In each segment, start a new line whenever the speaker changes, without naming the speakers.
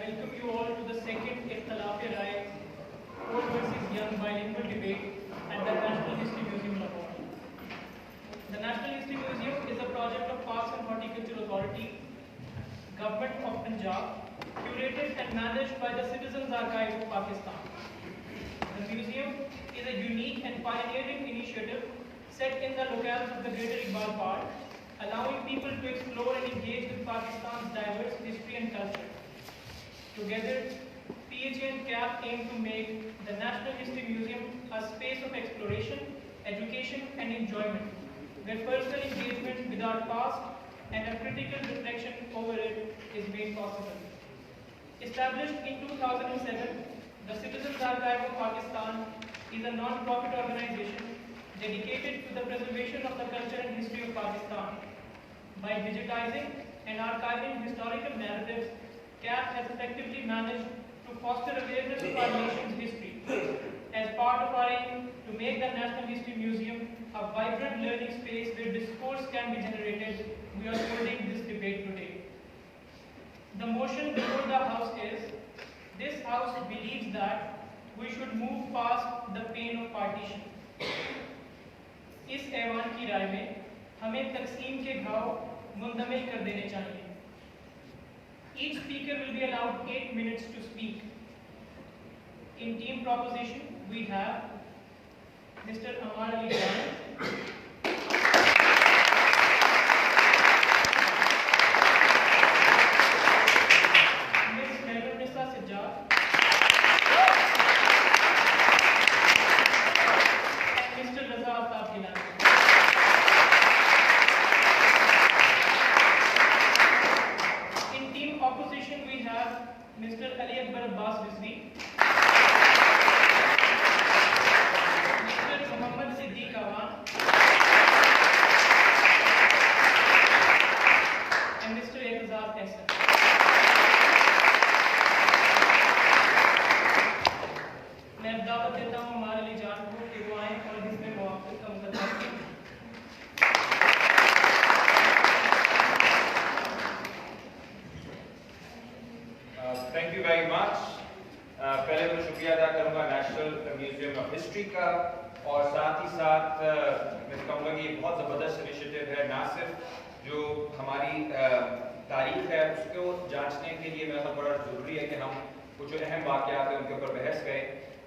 welcome you all to the second Ikhtilaf-e-Rai Old versus Young bilingual debate at the National History Museum, Lahore. The National History Museum is a project of Parks and Horticulture Authority, Government of Punjab, curated and managed by the Citizens Archive of Pakistan. The museum is a unique and pioneering initiative set in the locales of the Greater Iqbal Park, allowing people to explore and engage with Pakistan's diverse history and culture. Together, PHA and CAP aim to make the National History Museum a space of exploration, education and enjoyment, where personal engagement with our past and a critical reflection over it is made possible. Established in 2007, the Citizens Archive of Pakistan is a non-profit organization dedicated to the preservation of the culture and history of Pakistan. By digitizing and archiving historical narratives, CAP has effectively managed to foster awareness of our nation's history. As part of our aim to make the National History Museum a vibrant learning space where discourse can be generated, we are holding this debate today. The motion before the House is, this House believes that we should move past the pain of partition. इस ऐवान की राय में हमें तकसीम के घाव मुंदमिल कर देने चाहिए. Each speaker will be allowed 8 minutes to speak. In team proposition, we have Mr. Amar Ali Khan, Ms. Mehrunisa Sajjad, and Mr. Raza Aftab Gilani. In team opposition, we have Mr. Ali Akbar Abbas Rizvi, Mr. Muhammad Siddiq Awan, and Mr. Ehtizaz Ehsan. मैं अब दावत देता हूँ अमार अली जान को कि वो आएं और इसमें मुआफ़क़त का मुक़दमा करें.
Thank you very much. पहले तो शुक्रिया अदा करूंगा नेशनल म्यूजियम ऑफ हिस्ट्री का, और साथ ही साथ मैं कहूँगा कि बहुत ज़बरदस्त इनिशिएटिव है. ना सिर्फ जो हमारी तारीख है उसको जांचने के लिए मेरा बड़ा ज़रूरी है कि हम कुछ जो अहम वाक़यात हैं उनके ऊपर बहस करें,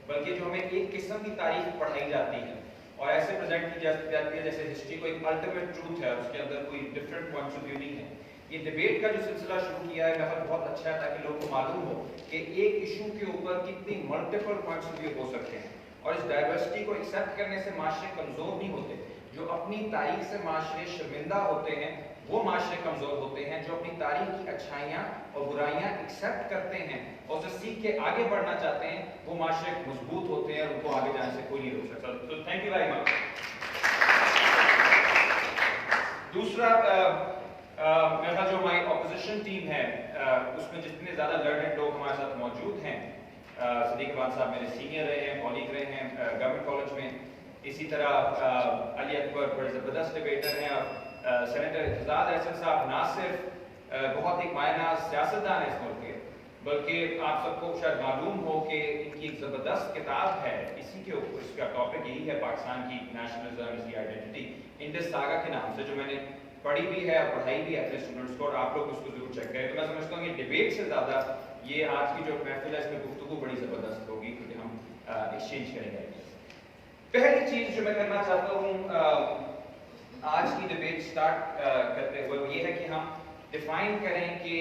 बल्कि जो हमें एक किस्म की तारीख पढ़ाई जाती है और ऐसे प्रेजेंट की जाती है जैसे हिस्ट्री को एक अल्टीमेट ट्रूथ है, उसके अंदर कोई डिफरेंट पॉइंट्स ऑफ व्यू नहीं है. ये डिबेट का जो सिलसिला शुरू किया है मेरा बहुत अच्छा है, ताकि लोगों को मालूम हो कि एक इशू के ऊपर कितनी मल्टीपल पॉइंट्स ऑफ व्यू हो सकते हैं, और इस डाइवर्सिटी को एक्सेप्ट करने से माशरे कमज़ोर नहीं होते. जो अपनी तारीख से माशरे शर्मिंदा होते हैं वो माशरे कमज़ोर होते हैं. जो अपनी तारीख की अच्छाइयाँ और बुराइयाँ एक्सेप्ट करते हैं और उसे सीख के आगे बढ़ना चाहते हैं वो माशरे मजबूत होते हैं, और उनको आगे जाने से कोई नहीं रोक सकता. तो थैंक यू वेरी मच. दूसरा मेरा जो हमारी ऑपोजिशन टीम है उसमें जितने ज़्यादा लर्नेड लोग हमारे साथ मौजूद हैं, सदीक अहमद साहब मेरे सीनियर रहे हैं, कॉलीग रहे हैं गवर्नमेंट कॉलेज में. इसी तरह अली अकबर बड़े ज़बरदस्त डिबेटर हैं, और सेनेटर एहतजाज एहसन साहब ना सिर्फ बहुत ही मायना सियासतदान है इस मुल्क के, बल्कि आप सबको शायद मालूम हो कि इनकी एक ज़बरदस्त किताब है, इसी के ऊपर इसका टॉपिक यही है पाकिस्तान की नेशनलिज्म इसकी आइडेंटिटी, इंडस सागा के नाम से, जो मैंने पढ़ी भी है और पढ़ाई भी है अपने स्टूडेंट्स को, और आप लोग उसको जरूर चेक करें. तो मैं समझता हूँ कि डिबेट से ज़्यादा ये आज की जो महफिल है इसमें गुफ्तगू बड़ी ज़बरदस्त होगी, क्योंकि हम एक्सचेंज करेंगे. पहली चीज़ जो मैं करना चाहता हूँ आज की डिबेट स्टार्ट करते हुए वो ये है कि हम डिफाइन करें कि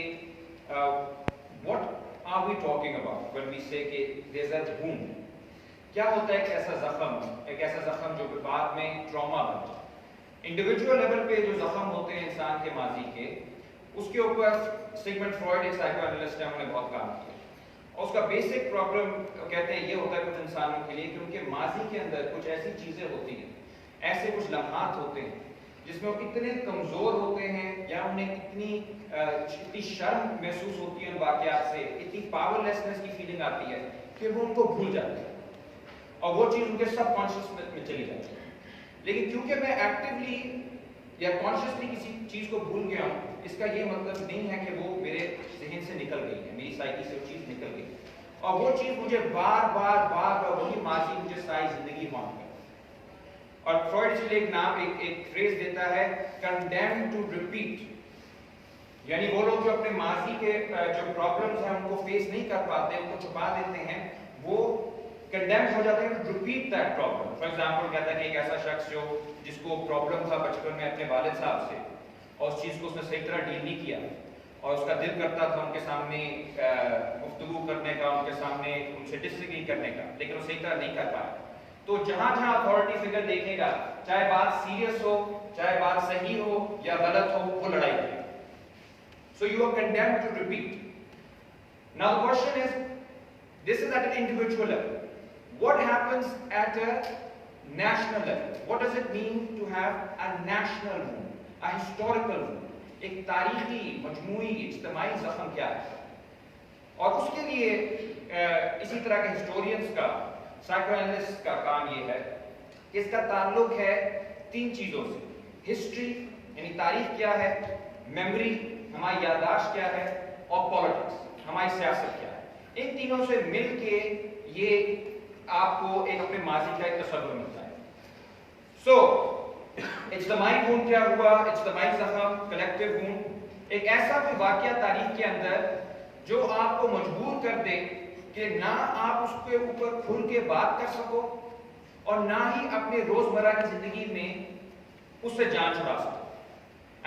what are we talking about when we say कि देयर इज अ वुंड. क्या होता है एक ऐसा जख्म जो बाद में ट्रॉमा बन जाए. इंडिविजुअल लेवल पे जो जख्म होते हैं इंसान के माजी के, उसके ऊपर सिगमंड फ्रॉइड एक साइको एनालिस्ट है, उन्होंने बहुत काम किया, और उसका बेसिक प्रॉब्लम कहते हैं ये होता है कुछ इंसानों के लिए कि उनके माजी के अंदर कुछ ऐसी चीजें होती हैं, ऐसे कुछ लम्हात होते हैं जिसमें वो इतने कमजोर होते हैं या उन्हें इतनी शर्म महसूस होती है उन वाकयात से, इतनी पावरलेसनेस की फीलिंग आती है कि वो उनको भूल जाते हैं और वो चीज़ उनके सबकॉन्शियस में चली जाती है. लेकिन क्योंकि मैं एक्टिवली یا کانشیسلی کسی چیز کو بھول گیا ہوں، اس کا یہ مطلب نہیں ہے کہ وہ میرے ذہن سے نکل گئی ہے، میری سائیکی سے وہ چیز نکل گئی، اور وہ چیز مجھے بار بار وہی ماضی مجھے ساری زندگی ہانٹ کرتی ہے۔ اور فروئڈ اس لیے ایک فریز دیتا ہے کنڈیم ٹو ریپیٹ، یعنی وہ لوگ جو اپنے ماضی کے جو پرابلمز ہیں ان کو فیس نہیں کر پاتے، ان کو چھپا دیتے ہیں، وہ کنڈیم ہو جاتے ہیں to repeat that problem. For example کہتا ہے کہ ایک ایسا شخص جو جس کو پرابلم تھا بچپن میں اپنے والد صاحب سے، اور اس چیز کو اس نے صحیح طرح ڈیل نہیں کیا، اور اس کا دل کرتا تھا ان کے سامنے گفتگو کرنے کا، ان کے سامنے ان سے ڈس ایگری کرنے کا، لیکن وہ صحیح طرح نہیں کر پایا، تو جہاں جہاں اتھارٹی فگر دیکھے گا، چاہے بات سیریس ہو، چاہے بات صحیح ہو یا غلط ہو، وہ لڑائی کرے گا۔ So you are condemned to repeat. Now the question is, this is at an individual level. What happens at a national level? What does it mean to have a national wound, a historical wound? ایک تاریخی مجموعی اجتماعی زخم کیا ہے؟ اور اس کے لیے اسی طرح کے ہسٹورینز کا، سائیکو اینالسٹ کا کام یہ ہے کہ اس کا تعلق ہے تین چیزوں سے: ہسٹری یعنی تاریخ کیا ہے، میموری ہماری یادداشت کیا ہے، اور پالیٹکس ہماری سیاست کیا ہے۔ ان تینوں سے مل کے یہ آپ کو ایک اپنے ماضی کا ایک تصور ملتا ہے۔ سو اجتماعی خون کیا ہوا، اجتماعی زخم، کلیکٹیو خون، ایک ایسا کوئی واقعہ تاریخ کے اندر جو آپ کو مجبور کر دے کہ نہ آپ اس کے اوپر کھل کے بات کر سکو اور نہ ہی اپنے روزمرہ کی زندگی میں اس سے جان چھڑا سکو۔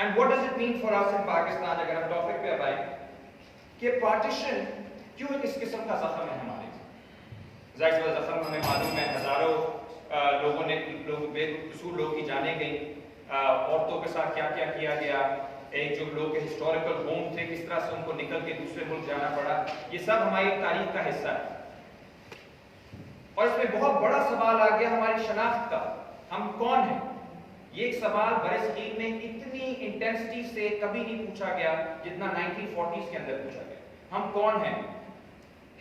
And what does it mean for us in Pakistan؟ اگر ہم ٹاپک پہ آئے کہ پارٹیشن کیوں ایک اس قسم کا زخم ہے ہمارے، ظاہر سی بات زخم ہمیں معلوم ہے، ہزاروں لوگ بے قصور لوگ کی جانیں گئی، عورتوں کے ساتھ کیا کیا کیا گیا، ایک جو لوگ کے ہسٹوریکل ہوم تھے کس طرح سے ان کو نکل کے دوسرے ملک جانا پڑا، یہ سب ہماری تاریخ کا حصہ ہے۔ اور اس میں بہت بڑا سوال آ گیا ہماری شناخت کا، ہم کون ہیں؟ یہ ایک سوال برصغیر میں اتنی انٹینسٹی سے کبھی نہیں پوچھا گیا جتنا 1940s کے اندر پوچھا گیا۔ ہم کون ہیں؟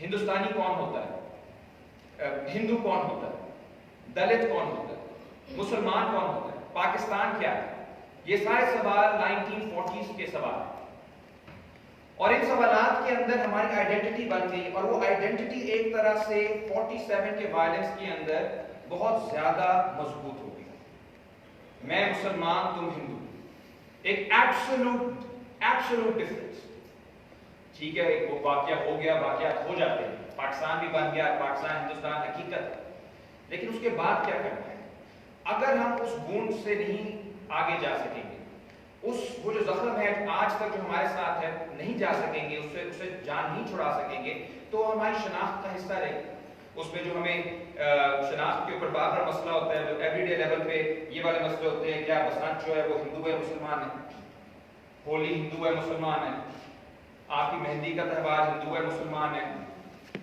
ہندوستانی کون ہوتا ہے؟ ہندو کون ہوتا ہے؟ دلت کون ہوتا ہے؟ مسلمان کون ہوتا ہے؟ پاکستان کیا ہے؟ یہ سارے سوال 1940s کے سوال ہیں، اور ان سوالات کے اندر ہماری آئیڈینٹی بن گئی، اور وہ آئیڈینٹی ایک طرح سے 47 کے وائلنس کے اندر بہت زیادہ مضبوط ہو گئی۔ میں مسلمان، تم ہندو، ایک ایبسولوٹ ڈفرنس۔ ٹھیک ہے، ایک وہ واقعہ ہو گیا، واقعات ہو جاتے ہیں، پاکستان بھی بن گیا، پاکستان ہندوستان حقیقت ہے، لیکن اس کے بعد کیا کرنا ہے؟ اگر ہم اس گونڈ سے نہیں آگے جا سکیں گے، وہ جو زخم ہے آج تک جو ہمارے ساتھ ہے نہیں جا سکیں گے، اسے جان نہیں چھڑا سکیں گے، تو ہماری شناخت کا حصہ رہے گا۔ اس میں جو ہمیں شناخت کے اوپر بار بار مسئلہ ہوتا ہے، جو ایوری ڈے لیول پہ یہ والے مسئلے ہوتے ہیں، کیا بسنت جو ہے وہ ہندو ہے مسلمان ہے، ہولی ہندو ہے مسلمان ہے، آپ کی مہندی کا تہوار ہندو ہے مسلمان ہے،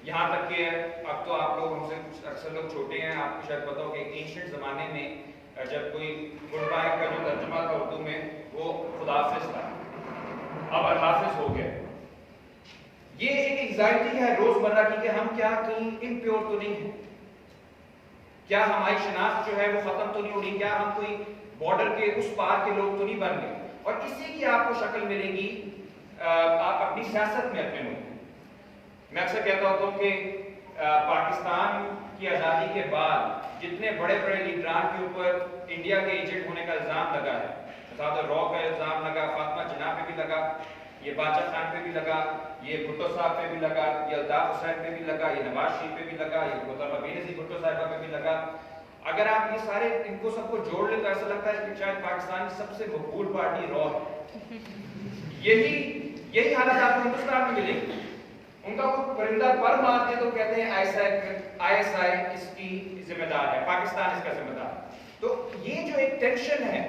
یہاں تک کہ اب تو آپ لوگ ہم سے اکثر لوگ چھوٹے ہیں، آپ کو شاید پتا ہو کہ اینشنٹ زمانے میں جب کوئی گڈ بائے کا جو ترجمہ تھا اردو میں وہ خدا حافظ تھا، اب الحافظ ہو گیا۔ یہ ایک انگزائٹی ہے روزمرہ کی کہ ہم کیا کہیں امپیور تو نہیں ہیں، کیا ہماری شناخت جو ہے وہ ختم تو نہیں ہو رہی، کیا ہم کوئی بارڈر کے اس پار کے لوگ تو نہیں بن گئے۔ اور اسی کی آپ کو شکل ملے گی آپ اپنی سیاست میں اپنے ملک میں اکثر کہتا ہوتا ہوں کہ پاکستان کی آزادی کے بعد جتنے بڑے بڑے لیڈران کے اوپر انڈیا کے ایجنٹ ہونے کا الزام لگا ہے، صادر رو کا الزام لگا، فاطمہ جناح پہ بھی لگا، یہ باچا خان پہ بھی لگا، یہ بھٹو صاحب پہ بھی لگا، یہ الطاف حسین پہ بھی لگا، یہ نواز شریف پہ بھی لگا، یہ محترمہ بینظیر بھٹو صاحبہ پہ بھی لگا۔ اگر آپ یہ سارے ان کو سب کو جوڑ لیں تو ایسا لگتا ہے کہ شاید پاکستان کی سب سے مقبول پارٹی رو ہے۔ یہی حالت آپ کو ہندوستان میں ملے گی۔ ان کا کوئی پرندہ پر مارتے تو کہتے ہیں آئی ایس آئی اس کی ذمہ دار ہے، پاکستان اس کا ذمہ دار ہے۔ تو یہ جو ایک ٹینشن ہے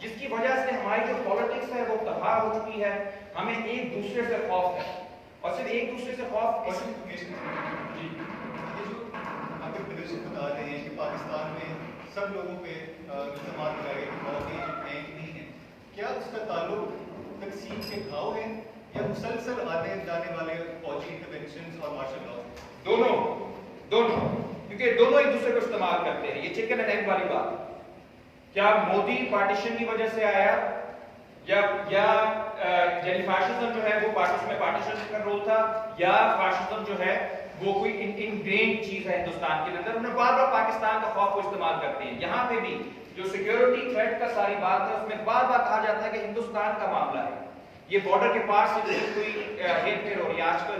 جس کی وجہ سے ہماری جو پالیٹکس ہے وہ تباہ ہو چکی ہے، ہمیں ایک دوسرے سے خوف ہے، اور صرف ایک دوسرے سے خوف
بتا رہے ہیں کہ پاکستان میں سب لوگوں پہ الزامات لگائے بہت ہی ہیں کہ نہیں ہیں، کیا اس کا تعلق تقسیم کے گھاؤ ہے یا مسلسل آنے جانے والے فوجی انٹرونشنز اور مارشل لاء؟
دونوں، کیونکہ دونوں ایک دوسرے کو استعمال کرتے ہیں، یہ چکن اینڈ ایگ والی بات۔ क्या मोदी पार्टीशन की वजह से आया, या यानी फाशिज्म जो है वो पार्टीशन का रोल था, या फाशिज्म जो है वो कोई इनग्रेन्ड चीज है हिंदुस्तान के अंदर? उन्हें बार बार पाकिस्तान का खौफ को इस्तेमाल करते हैं। यहाँ पे भी जो सिक्योरिटी थ्रेट का सारी बात है उसमें बार बार कहा जाता है कि हिंदुस्तान का मामला है, ये बॉर्डर के पार से जो कोई हेरफेर हो रही है। आजकल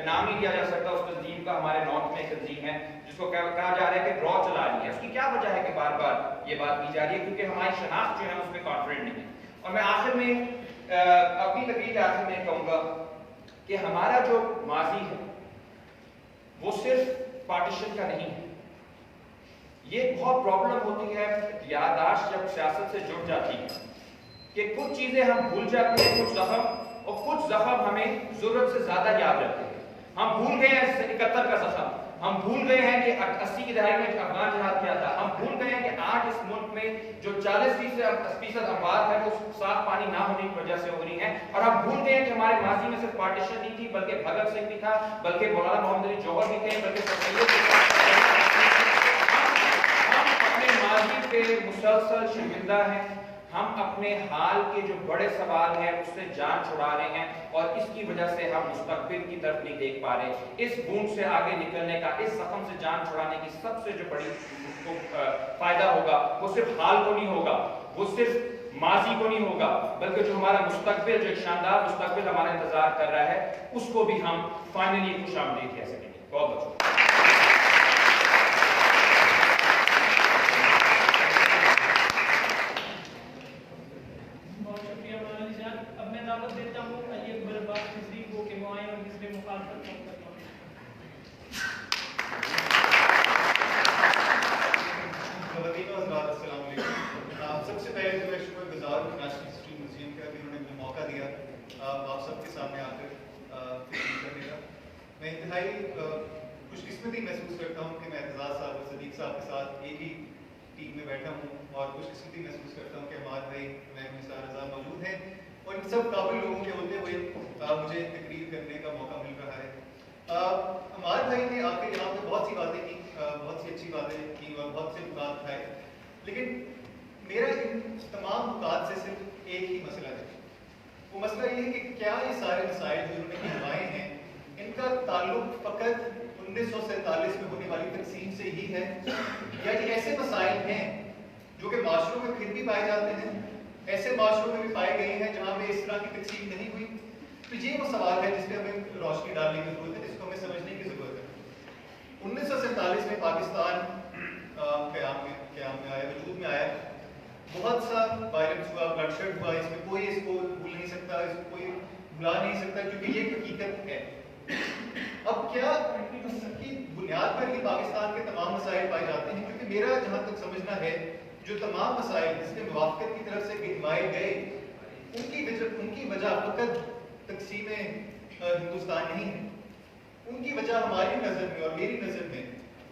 नाम नहीं लिया जा सकता उस तंजीम का, हमारे नॉर्थ में एक तंजीम है जिसको कहा जा रहा है कि ड्रॉ चला रही है। उसकी क्या वजह है कि बार बार ये बात की जा रही है? क्योंकि हमारी शनाख्त जो है उसमें कॉन्फिडेंट नहीं है। और मैं आखिर में अपनी तकरीर के आखिर में कहूंगा कि हमारा जो माजी है वो सिर्फ पार्टीशन का नहीं है। ये बहुत प्रॉब्लम होती है याददाश्त जब सियासत से जुड़ जाती है कि कुछ चीजें हम भूल जाते हैं, कुछ जख्म, और कुछ जख्म हमें जरूरत से ज्यादा याद रहते हैं। हम भूल गए हैं 71 का जख्म, हम भूल गए हैं कि 80 की दहाई में अफगान जिहाद क्या था, हम भूल गए हैं कि आज इस मुल्क में जो 40% अमवात है वो साफ पानी ना होने की वजह से हो रही है, और हम भूल गए हैं कि हमारे माजी में सिर्फ पार्टीशन नहीं थी बल्कि भगत सिंह भी था, बल्कि मौलाना मोहम्मद अली जौहर भी थे, बल्कि सर सैयद भी थे। हम अपने माजी पे मुसलसल शर्मिंदा हैं, हम अपने हाल के जो बड़े सवाल हैं उससे जान छुड़ा रहे हैं, और इसकी वजह से हम मुस्तकबिल की तरफ नहीं देख पा रहे। इस बूंद से आगे निकलने का, इस जख्म से जान छुड़ाने की सबसे जो बड़ी फायदा होगा वो सिर्फ हाल को नहीं होगा, वो सिर्फ माजी को नहीं होगा, बल्कि जो हमारा मुस्तकबिल, जो एक शानदार मुस्तकबिल हमारा इंतजार कर रहा है, उसको भी हम फाइनली खुशामदीद कह सकेंगे। बहुत बहुत
दावत देता हूँ अली अकबर अब्बास खिजरी को कि वो आए और हिज़्ब मुखालफत करते हैं।
सबसे पहले तो मैं शुक्रगुजार हूँ नेशनल हिस्ट्री म्यूजियम का कि उन्होंने मुझे मौका दिया आप सबके सामने आकर करने का। मैं इंतहाई खुशकिस्मती महसूस करता हूँ कि मैं एतजाज़ साहब और सदीक साहब के साथ एक ही टीम में बैठा हूँ, और खुशकिस्मती महसूस करता हूँ कि हमारे भाई महमूद निसार रज़ा मौजूद हैं, और इन सब काबिल लोगों के होते हुए मुझे तकरीर करने का मौका मिल रहा है। हमारे भाई ने आके यहाँ पे बहुत सी बातें की, बहुत सी अच्छी बातें की और बहुत से नुकात उठाए, लेकिन मेरा इन तमाम नुकात से सिर्फ एक ही मसला है। वो मसला ये है कि क्या ये सारे मसाइल जो उन्होंने गिनवाए हैं इनका ताल्लुक फ़कत 1947 में होने वाली तकसीम से ही है, या ये ऐसे मसाइल हैं जो कि माशरों में फिर भी पाए जाते हैं, ऐसे माशरों में भी पाए गए हैं जहाँ पे इस तरह की तकसीम नहीं हुई? तो ये वो सवाल है जिस पर हमें रोशनी डालने की जरूरत है, जिसको हमें समझने की जरूरत है। 1947 में पाकिस्तान क़याम में आया, वजूद में आया, बहुत सा वायलेंस हुआ, ब्लडशेड हुआ, इसमें कोई इसको भूल नहीं सकता, इसको कोई भुला नहीं सकता, क्योंकि ये हकीकत है। अब क्या इसकी बुनियाद पर ही पाकिस्तान के तमाम मसाइल पाए जाते हैं? क्योंकि मेरा जहाँ तक समझना है जो तमाम मसाइल जिसके मुवाफ़क़त की तरफ से गिनवाए गए उनकी वजह फ़कत तक़सीम हिंदुस्तान नहीं है, उनकी वजह हमारी नज़र में और मेरी नज़र में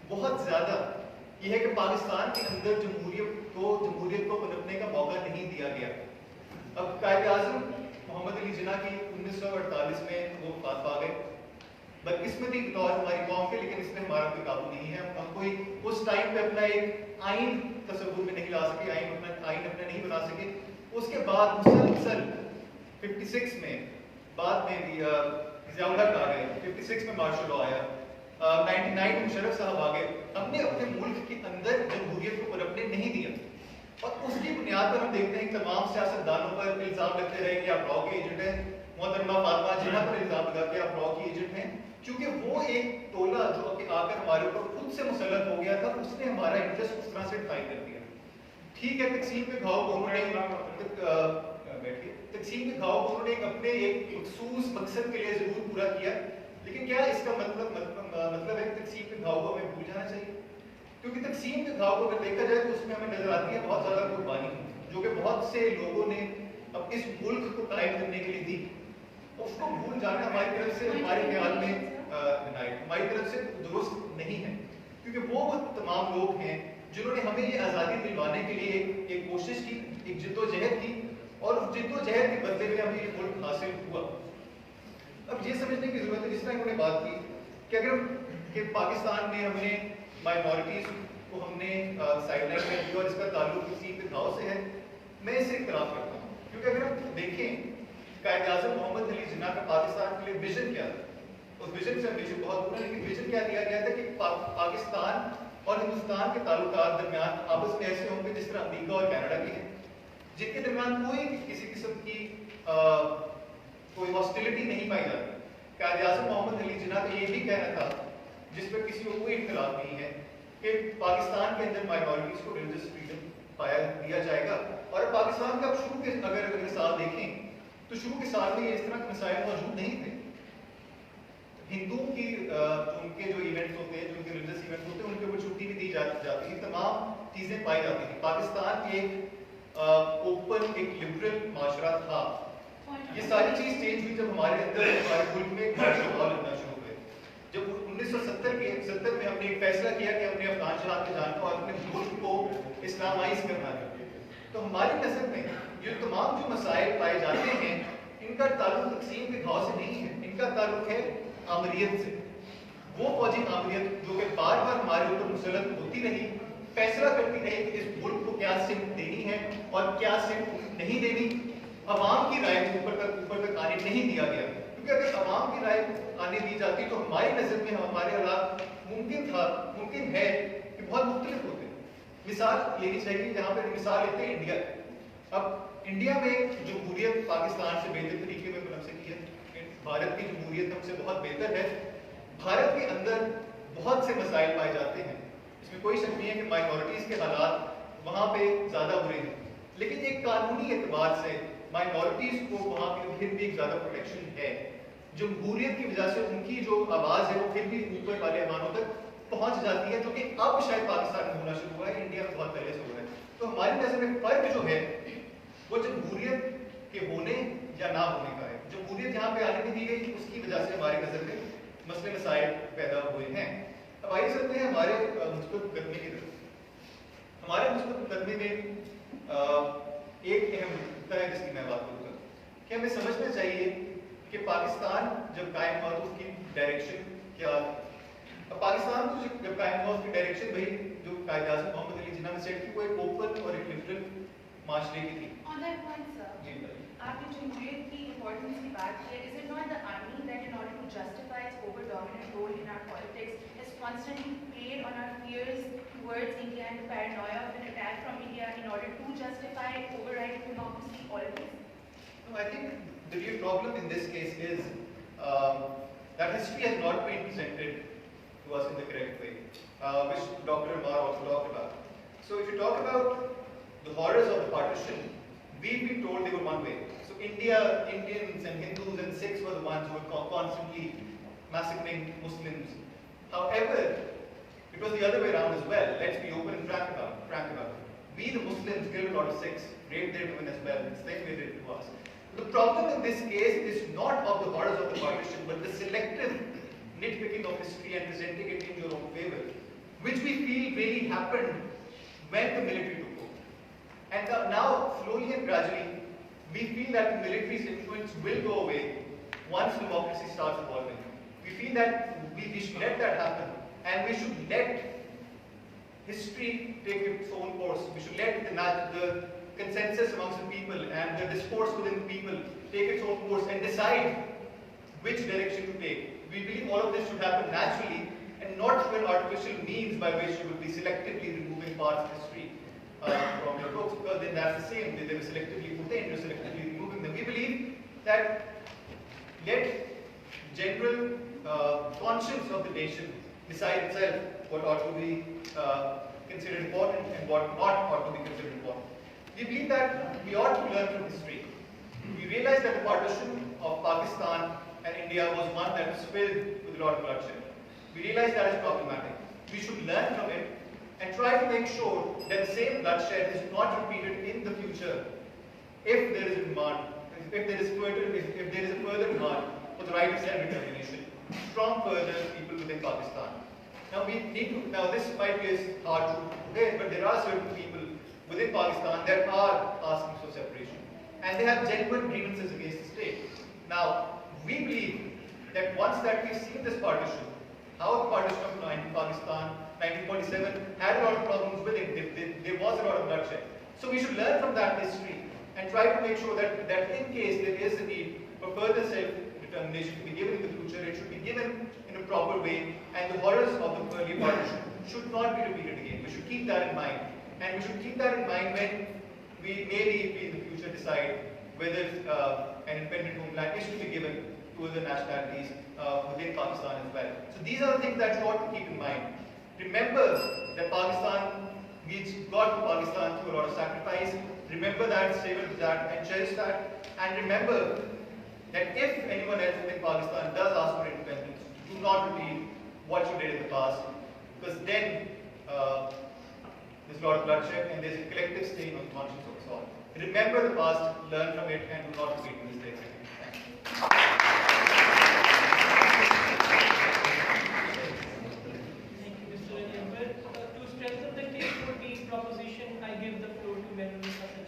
बहुत ज़्यादा यह है कि पाकिस्तान के अंदर जमहूरियत को पनपने का मौका नहीं दिया गया। अब कायद-ए-आज़म मोहम्मद अली जिन्ना की 1948 में वो वफ़ात पा गए, बदकिस्मती के तौर हमारी कौम के, लेकिन इसमें हमारा कोई काबू नहीं है। हम कोई उस टाइम पे अपना एक आइन तसव्वुर में नहीं ला सके, आइन अपना नहीं बना सके। उसके बाद मुसलसल 56 में बाद में भी ज़ियाउल हक आ गए, 56 में मार्शल लॉ आया, 99 में मुशर्रफ साहब आ गए। हमने अपने मुल्क के अंदर जमहूरियत को पनपने नहीं दिया, और उसकी बुनियाद पर हम देखते हैं तमाम सियासतदानों पर इल्ज़ाम लगते रहे कि आप लॉ के एजेंट हैं। मोहतरमा फातिमा जिन्ना पर इल्ज़ाम लगा कि आप लॉ की एजेंट हैं, क्योंकि वो एक टोला जो कि आकर हमारे ऊपर खुद से मुसल्लत हो गया था, उसने हमारा इंटरेस्ट उस तरह से डिफाइन कर दिया। ठीक है, तकसीम के घाव को उन्होंने तकसीम के घाव को उन्होंने अपने एक मखसूस मकसद के लिए जरूर पूरा किया, लेकिन क्या इसका मतलब है तकसीम के घाव को हमें भूल जाना चाहिए? क्योंकि तकसीम के घाव को अगर देखा जाए तो उसमें हमें नजर आती है बहुत ज़्यादा कुर्बानी जो कि बहुत से लोगों ने अब इस मुल्क को कायम करने के लिए दी। उसको भूल जाना हमारी तरफ से, हमारे ख्याल में हमारी तरफ से दुरुस्त नहीं है, क्योंकि वो तमाम लोग हैं जिन्होंने हमें ये आज़ादी दिलवाने के लिए एक कोशिश की, एक जिद्दोजहद की, और उस जिद्दोजहद के बदले में हमें ये मुल्क हासिल हुआ। अब ये समझने की जरूरत है, जिस तरह उन्होंने बात की कि अगर कि पाकिस्तान में हमने माइनॉरिटीज को को हमने साइडलाइन कर दिया और इसका ताल्लुक तकसीम के घाव से है, मैं इससे इख्तलाफ करता हूँ। क्योंकि अगर हम देखें कायद-ए-आज़म मोहम्मद अली जिन्ना का पाकिस्तान के लिए विजन क्या था, उस विजन से विजन बहुत दूर है, लेकिन विजन क्या दिया गया था कि पाकिस्तान और हिंदुस्तान के ताल्लुकात दरमियान आपस में ऐसे होंगे जिस तरह अमेरिका और कनाडा के हैं, जिनके दरमियान कोई किसी किस्म की कोई हॉस्टिलिटी नहीं पाई जाती। कायद-ए-आज़म मोहम्मद अली जिन्ना का ये भी कहना था, जिस पर किसी को कोई इख्तिलाफ नहीं है, कि पाकिस्तान के अंदर माइनॉरिटीज को रिलीजियस फ्रीडम पाया दिया जाएगा। और पाकिस्तान का शुरू के अगर मिसाल देखें तो शुरू के साल में इस तरह के मसाइल मौजूद नहीं थे। हिंदुओं की उनके जो इवेंट्स होते हैं, जो उनके रिलीजियस इवेंट्स होते हैं, उनके ऊपर छुट्टी भी दी जाती है, तमाम चीजें पाई जाती थी। पाकिस्तान एक ओपन, एक लिबरल माशरा था। ये सारी चीज चेंज हुई जब हमारे अंदर, हमारे मुल्क में माहौल बनना शुरू हुए। जब 1970 में हमने एक फैसला किया कि हमने अफगान शाह के जान और अपने मुल्क को इस्लामाइज करना है, तो हमारी नजर में ये तमाम जो मसाइल पाए जाते हैं, इनका ताल्लुक तकसीम के घाव से नहीं है, इनका ताल्लुक है आमरीत से। वो फौजी आमरीत जो कि बार बार हमारे ऊपर मुसलत होती रही, फैसला करती रही कि इस मुल्क को क्या सिमत देनी है और क्या सिमत नहीं देनी। अवाम की राय को ऊपर तक आने नहीं दिया गया, क्योंकि अगर अवाम की राय आने दी जाती तो हमारी नजर में हमारे हालात मुमकिन है कि बहुत मुख्तलिफ होते। मिसाल लेनी चाहिए, यहाँ पर मिसाल लेते हैं इंडिया। अब इंडिया में जमहूरियत पाकिस्तान से बेहतर तरीके में मुनसक है, भारत की जमहूरियत हमसे बहुत बेहतर है। भारत के अंदर बहुत से मसाइल पाए जाते हैं, इसमें कोई शक नहीं है कि माइनॉरिटीज के हालात वहाँ पे ज्यादा बुरे हैं, लेकिन एक कानूनी एतबार से माइनॉरिटीज को वहाँ पे फिर भी एक ज्यादा प्रोटेक्शन है। जमहूरियत की वजह से उनकी जो आवाज है वो फिर भी ऊपर वाले ऐवानों तक पहुंच जाती है, जो कि अब शायद पाकिस्तान में होना शुरू हुआ है, इंडिया में बहुत पहले से हुआ है। तो हमारी नजर में फर्क जो है वो जमहूरियत के होने या ना होने का है। जमहूरियत जहाँ पे आने नहीं दी गई, उसकी वजह से हमारी नजर में मसले मसाइल पैदा हुए हैं। अब आइए चलते हैं हमारे मुस्बत मुकदमे की तरफ। हमारे मुस्बत मुकदमे में एक अहम नुकता है जिसकी मैं बात करूँगा कि हमें समझना चाहिए कि पाकिस्तान जब कायम हुआ तो उसकी डायरेक्शन क्या थी। अब पाकिस्तान को जब कायम हुआ उसकी डायरेक्शन वही जो कायद-ए-आज़म मोहम्मद अली जिन्ना ने सेट की, वो एक ओपन और एक लिबरल माशरे की थी।
On that point, sir, आपने जमहूरियत की इम्पोर्टेंस की बात की है, is it not the army that in order to justify its over-dominant role in our politics has constantly played on our fears towards India and the paranoia of an attack from India in order to justify overriding democracy always?
No, I think the real problem in this case is that history has not been presented to us in the correct way, which Dr. Amar also talked about. So if you talk about the horrors of the partition, we've been told they were one way. So Indians and Hindus and Sikhs were the ones who were constantly massacring Muslims. However, it was the other way around as well. Let's be open and frank about it. We the Muslims killed a lot of Sikhs, raped their women as well, the same way they did to us. The problem in this case is not of the horrors of the partition, but the selective nitpicking of history and presenting it in your own favor, which we feel really happened when the military took over. And now, slowly and gradually, we feel that the military's influence will go away once democracy starts evolving. We feel that we should let that happen, and we should let history take its own course. We should let the consensus amongst the people and the discourse within the people take its own course and decide which direction to take. We believe all of this should happen naturally and not through an artificial means by which you will be selectively removing parts of history from your books, because then that's the same. They were selectively put in, you're selectively removing them. We believe that let general conscience of the nation decide itself what ought to be considered important and what not ought to be considered important. We believe that we ought to learn from history. We realize that the partition of Pakistan and India was one that was filled with a lot of bloodshed. We realize that is problematic. We should learn from it and try to make sure that the same bloodshed is not repeated in the future if there is a demand, if there is a further demand for the right of self-determination from further people within Pakistan. Now this might be hard to forget, but there are certain people within Pakistan that are asking for separation, and they have genuine grievances against the state. Now, we believe that once that we've seen this partition, how the partition of Pakistan 1947 had a lot of problems with it. There was a lot of bloodshed. So we should learn from that history and try to make sure that in case there is a need for further self-determination to be given in the future, it should be given in a proper way, and the horrors of the early partition should not be repeated again. We should keep that in mind. And we should keep that in mind when we maybe in the future decide whether an independent homeland is to be given to other nationalities within Pakistan as well. So these are the things that you ought to keep in mind. Remember that Pakistan, we got to Pakistan through a lot of sacrifice. Remember that, savor that, and cherish that. And remember that if anyone else within Pakistan does ask for independence, do not repeat what you did in the past, because then there's a lot of bloodshed and there's a collective stain on the conscience of us all. Remember the past, learn from it, and do not repeat the mistakes again. Thank you.
Thank you, Mr. Rajendra. To strengthen the case for the proposition, I give the floor to Melanie Sajjan.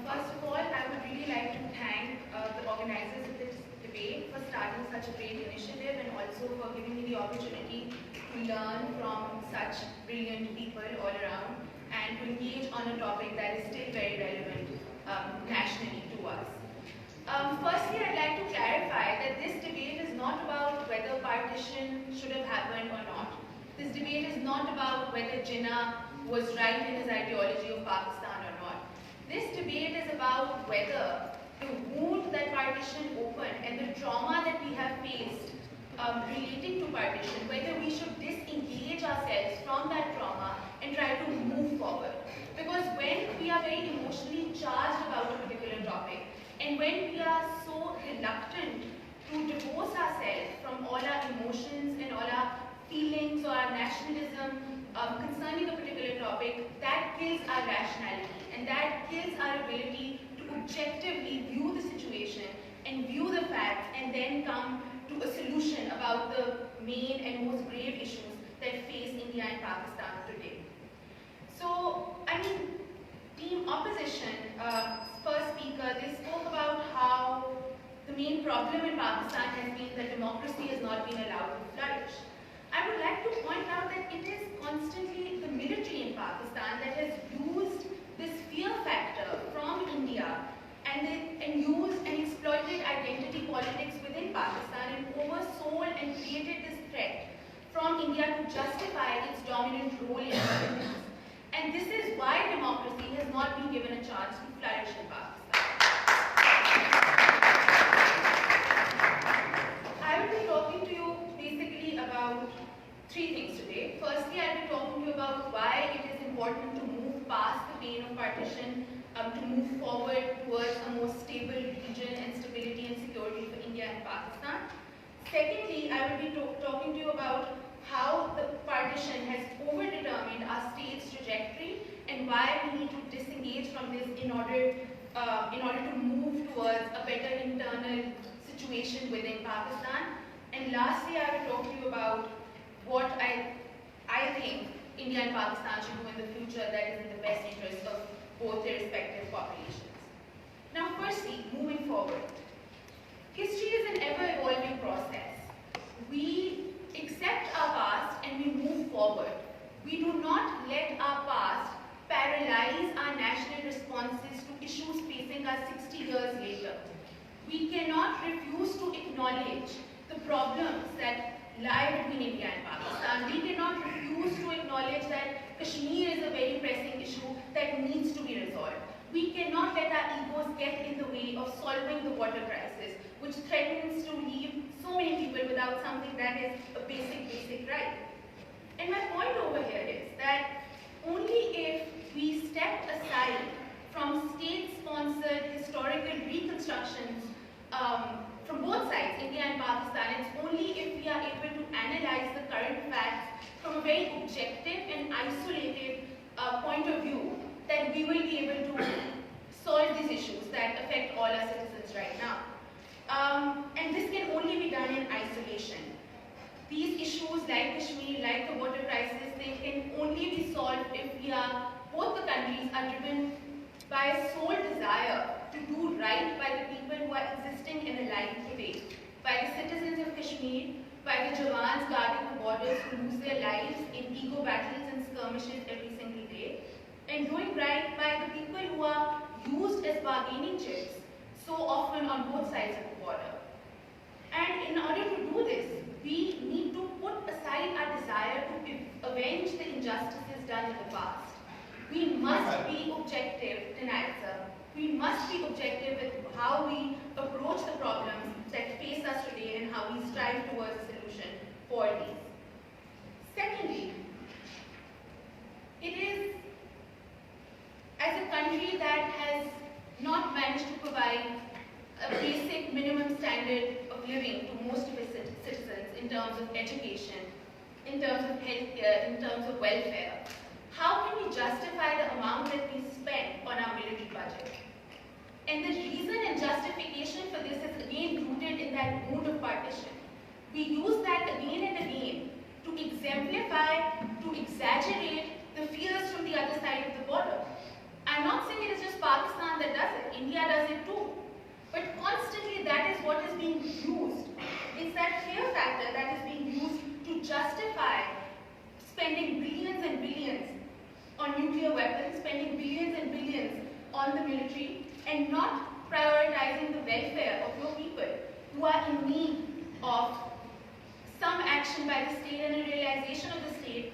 First of all, I would really like to thank the organizers of this debate for starting such a great initiative and also for giving me the opportunity to learn from such brilliant people all around and to engage on a topic that is still very relevant nationally to us. Firstly, I'd like to clarify that this debate is not about whether partition should have happened or not. This debate is not about whether Jinnah was right in his ideology of Pakistan or not. This debate is about whether the wound that partition opened and the trauma that we have faced relating to partition, whether we should disengage ourselves from that trauma and try to move forward. Because when we are very emotionally charged about a particular topic, and when we are so reluctant to divorce ourselves from all our emotions and all our feelings or our nationalism concerning a particular topic, that kills our rationality and that kills our ability to objectively view the situation and view the facts and then come to a solution about the main and most grave issues that face India and Pakistan today. So, I mean, team opposition, first speaker, they spoke about how the main problem in Pakistan has been that democracy has not been allowed to flourish. I would like to point out that it is constantly the military in Pakistan that has used this fear factor from India and used and exploited identity politics within Pakistan and oversold and created this threat from India to justify its dominant role in governance. And this is why democracy has not been given a chance to flourish in Pakistan. I will be talking to you basically about three things today. Firstly, I will be talking to you about why it is important to move past the pain of partition, to move forward towards a more stable region and stability and security for India and Pakistan. Secondly, I will be talking to you about how the partition has overdetermined our state's trajectory and why we need to disengage from this in order to move towards a better internal situation within Pakistan. And lastly, I will talk to you about what I think India and Pakistan should do in the future that is in the best interest of both their respective populations. Now, firstly, moving forward. History is an ever-evolving process. We accept our past and we move forward. We do not let our past paralyze our national responses to issues facing us 60 years later. We cannot refuse to acknowledge the problems that lie between India and Pakistan. We cannot refuse to acknowledge that Kashmir is a very pressing issue that needs to be resolved. We cannot let our egos get in the way of solving the water crisis, which threatens to leave so many people without something that is a basic right. And my point over here is that only if we step aside from state-sponsored historical reconstructions from both sides, India and Pakistan, it's only if we are able to analyze the current facts from a very objective and isolated point of view that we will be able to solve these issues that affect all our citizens right now. And this can only be done in isolation. These issues like Kashmir, like the water crisis, they can only be solved if both the countries are driven by a sole desire to do right by the people who are existing and alive today. by the citizens of Kashmir, by the Jawans guarding the borders who lose their lives in ego battles and skirmishes every single day, and doing right by the people who are used as bargaining chips so often on both sides of the border. And in order to do this, we need to put aside our desire to avenge the injustices done in the past. We must be objective in answer. We must be objective with how we approach the problems that face us today and how we strive towards a solution for these. Secondly, it is as a country that has not managed to provide a basic minimum standard of living to most of its citizens in terms of education, in terms of healthcare, in terms of welfare. How can we justify the amount that we spend on our military budget? And the reason and justification for this is again rooted in that mood of partition. We use that again and again to exemplify, to exaggerate the fears from the other side of the border. I'm not saying it is just Pakistan that does it, India does it too. But constantly that is what is being used. It's that fear factor that is being used to justify spending billions and billions on nuclear weapons, spending billions and billions on the military, and not prioritizing the welfare of your people who are in need of some action by the state and a realization of the state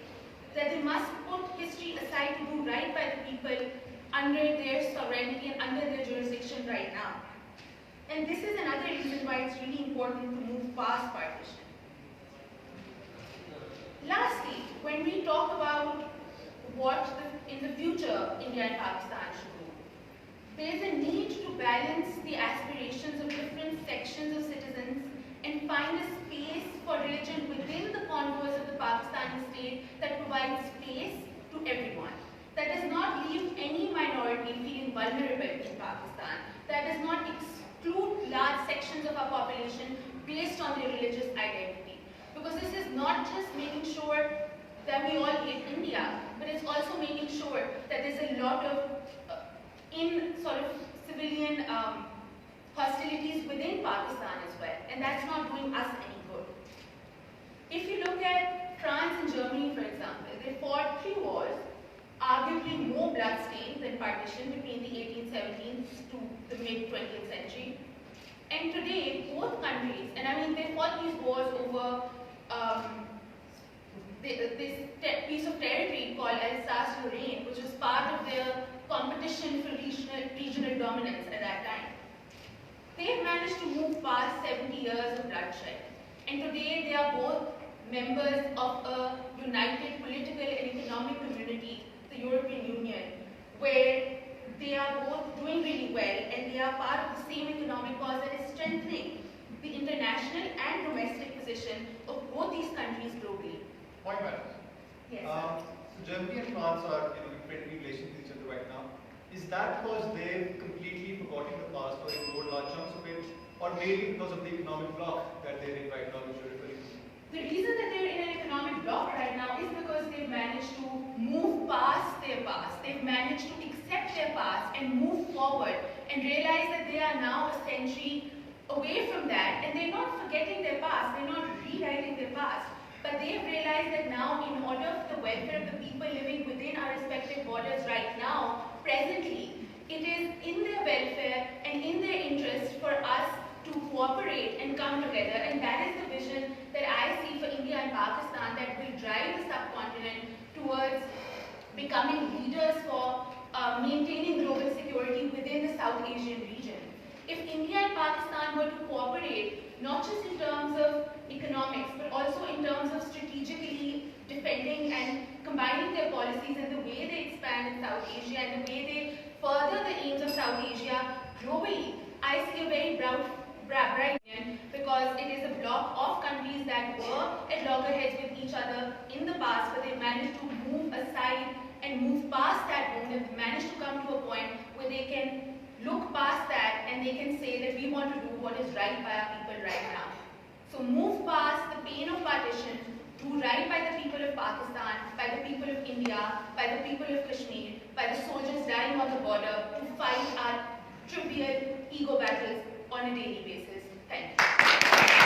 that they must put history aside to do right by the people under their sovereignty and under their jurisdiction right now. And this is another reason why it's really important to move past partition. Lastly, when we talk about what in the future India and Pakistan should do, there is a need to balance the aspirations of different sections of citizens and find a space for religion within the contours of the Pakistani state that provides space to everyone, that does not leave any minority feeling vulnerable in Pakistan, that does not exclude large sections of our population based on their religious identity. Because this is not just making sure that we all hate India, but it's also making sure that there's a lot of civilian hostilities within Pakistan as well, and that's not doing us any good. If you look at France and Germany, for example, they fought 3 wars, arguably more bloodstained than partition between the 1870s to the mid-20th century. And today, both countries, and I mean, they fought these wars over this piece of territory called Alsace-Lorraine, which was part of their competition for regional dominance at that time. They've managed to move past 70 years of bloodshed. And today, they are both members of a united political and economic community, the European Union, where they are both doing really well and they are part of the same economic cause that is strengthening the international and domestic position of both these countries globally.
Point matters.
Yes.
So Germany and France are in friendly relations with each other right now. Is that because they've completely forgotten the past or ignored large chunks of it, or maybe because of the economic bloc that they're in right now, which you're referring to?
The reason that they're in an economic bloc right now is because they've managed to move past their past. They've managed to accept their past and move forward and realize that they are now a century away from that, and they're not forgetting their past, they're not rewriting their past, but they've realized that now, in order for the welfare of the people living within our respective borders right now, presently, it is in their welfare and in their interest for us to cooperate and come together, and that is the vision that I see for India and Pakistan that will drive the subcontinent towards becoming leaders for maintaining global security within the South Asian region. If India and Pakistan were to cooperate, not just in terms of economics, but also in terms of strategically defending and combining their policies and the way they expand in South Asia and the way they further the aims of South Asia globally, I see a very bright union, because it is a bloc of countries that were at loggerheads with each other in the past, but they managed to move aside and move past that wound and managed to come to a point where they can look past that and they can say that we want to do what is right by our people right now. So move past the pain of partition, do right by the people of Pakistan, by the people of India, by the people of Kashmir, by the soldiers dying on the border to fight our trivial ego battles on a daily basis. Thank you.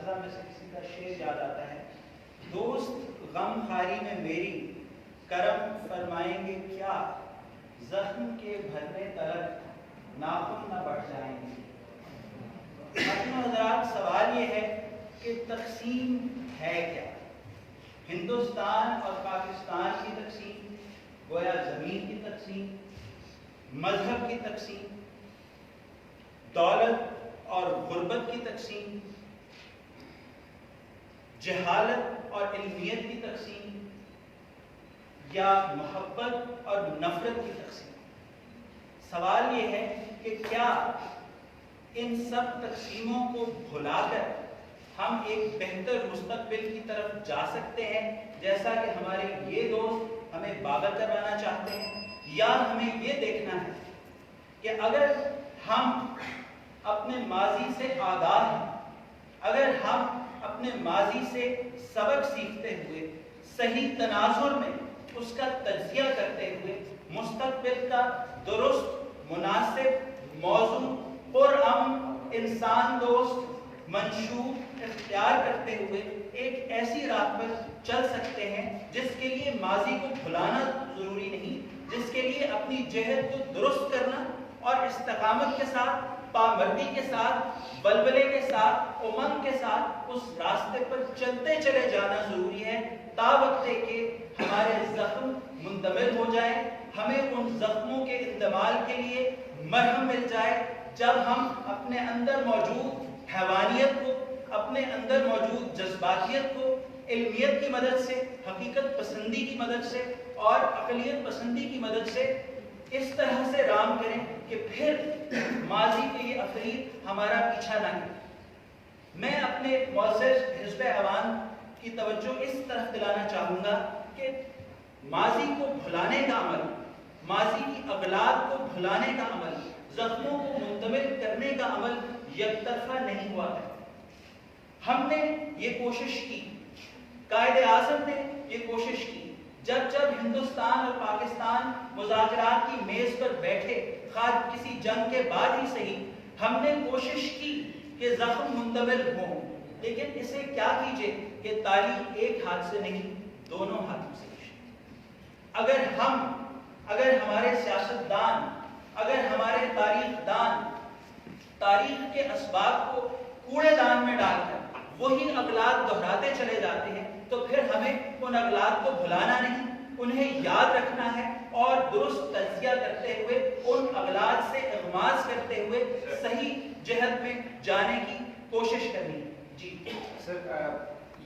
اساتذہ میں سے کسی کا شعر یاد آتا ہے، دوست غم خاری میں میری کرم فرمائیں گے کیا، زخم کے بھرنے تلک ناخن نہ بڑھ جائیں گے۔ حضرات، سوال یہ ہے کہ تقسیم ہے کیا؟ ہندوستان اور پاکستان کی تقسیم گویا زمین کی تقسیم، مذہب کی تقسیم، دولت اور غربت کی تقسیم، جہالت اور علمیت کی تقسیم، یا محبت اور نفرت کی تقسیم۔ سوال یہ ہے کہ کیا ان سب تقسیموں کو بھلا کر ہم ایک بہتر مستقبل کی طرف جا سکتے ہیں، جیسا کہ ہمارے یہ دوست ہمیں باور کروانا چاہتے ہیں، یا ہمیں یہ دیکھنا ہے کہ اگر ہم اپنے ماضی سے آگاہ ہیں، اگر ہم اپنے ماضی سے سبق سیکھتے ہوئے صحیح تناظر میں اس کا تجزیہ کرتے ہوئے مستقبل کا درست مناسب موضوع پرامن انسان دوست منشور اختیار کرتے ہوئے ایک ایسی راہ پر چل سکتے ہیں جس کے لیے ماضی کو بھلانا ضروری نہیں، جس کے لیے اپنی جہد کو درست کرنا اور استقامت کے ساتھ، پامردی کے ساتھ، بلبلے کے ساتھ، امنگ کے ساتھ اس راستے پر چلتے چلے جانا ضروری ہے، تا وقت کہ ہمارے زخم مندمل ہو جائے، ہمیں ان زخموں کے اندمال کے لیے مرہم مل جائے، جب ہم اپنے اندر موجود حیوانیت کو، اپنے اندر موجود جذباتیت کو علمیت کی مدد سے، حقیقت پسندی کی مدد سے اور اقلیت پسندی کی مدد سے اس طرح سے رام کریں کہ پھر ماضی کے یہ افرید ہمارا پیچھا نہ کریں۔ میں اپنے معزز حزب عوام کی توجہ اس طرف دلانا چاہوں گا کہ ماضی کو بھلانے کا عمل، ماضی کی اغلاط کو بھلانے کا عمل، زخموں کو منتمل کرنے کا عمل یک طرفہ نہیں ہوا ہے۔ ہم نے یہ کوشش کی، قائد اعظم نے یہ کوشش کی، جب ہندوستان اور پاکستان مذاکرات کی میز پر بیٹھے، خواہ کسی جنگ کے بعد ہی صحیح، ہم نے کوشش کی کہ زخم منتمل ہوں، لیکن اسے کیا کیجئے کہ تالی ایک ہاتھ سے نہیں، دونوں ہاتھوں سے۔ اگر ہمارے سیاستدان، اگر ہمارے تاریخ دان تاریخ کے اسباب کو کوڑے دان میں ڈال کر وہی اغلاط دہراتے چلے جاتے ہیں، تو پھر ہمیں ان اغلاط کو بھلانا نہیں، انہیں یاد رکھنا ہے اور درست تجزیہ کرتے ہوئے، ان اغلاط سے اغماس کرتے ہوئے صحیح جہت میں جانے کی کوشش کرنی ہے۔ جی
سر،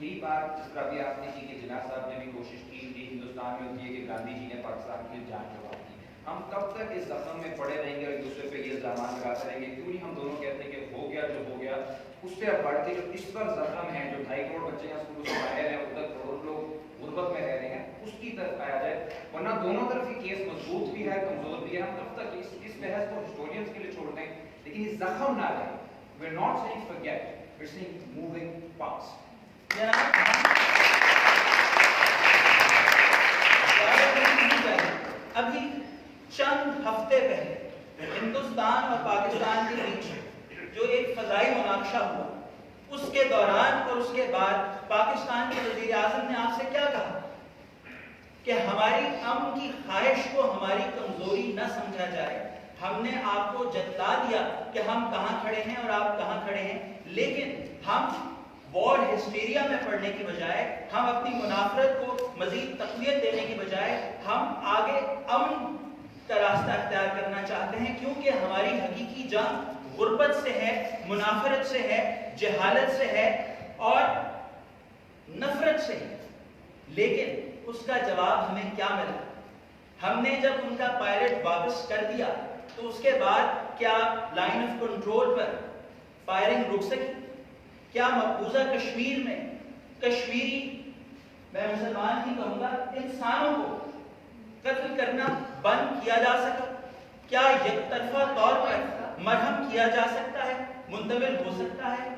یہی بات جس طرح بھی آپ نے کی کہ جناح صاحب نے بھی کوشش کی کہ ہندوستان میں ہوتی ہے کہ گاندھی جی نے پاکستان کی جان چھڑوا دی، ہم کب تک اس زخم میں پڑے رہیں گے اور ایک دوسرے پہ یہ الزامات لگاتے رہیں گے؟ کیوں نہیں ہم دونوں کہتے ہیں کہ ہو گیا جو ہو گیا، اس سے اب بڑھ کے جو اس پر زخم ہے، جو 2.5 کروڑ بچے ہیں اسکولوں سے باہر ہیں، ادھر کروڑ لوگ غربت میں رہ رہے ہیں، اس کی طرف آیا جائے، ورنہ دونوں طرف کی کیس مضبوط بھی ہے، کمزور بھی ہے۔ ہم کب تک اس بحث کو ہسٹورینز کے لیے چھوڑ دیں، لیکن یہ زخم نہ رہے۔ We are not saying forget, we are saying moving past.
ابھی چند ہفتے پہلے ہندوستان اور پاکستان کے بیچ جو ایک فضائی مناقشہ ہوا، اس کے دوران اور اس کے بعد پاکستان کے وزیر اعظم نے آپ سے کیا کہا کہ ہماری امن کی خواہش کو ہماری کمزوری نہ سمجھا جائے۔ ہم نے آپ کو جتلا دیا کہ ہم کہاں کھڑے ہیں اور آپ کہاں کھڑے ہیں، لیکن ہم وار ہسٹیریا میں پڑنے کی بجائے، ہم اپنی منافرت کو مزید تقویت دینے کی بجائے، ہم آگے امن کا راستہ اختیار کرنا چاہتے ہیں، کیونکہ ہماری حقیقی جنگ غربت سے ہے، منافرت سے ہے، جہالت سے ہے اور نفرت سے ہے۔ لیکن اس کا جواب ہمیں کیا ملا؟ ہم نے جب ان کا پائلٹ واپس کر دیا تو اس کے بعد کیا line of control per firing رک سکی؟ کیا مقبوضہ کشمیر میں کشمیری، میں مسلمان ہی کہوں گا، انسانوں کو قتل کرنا بند کیا جا سکا؟ کیا یک طرفہ طور پر مرہم کیا جا سکتا ہے، منتقل ہو سکتا ہے؟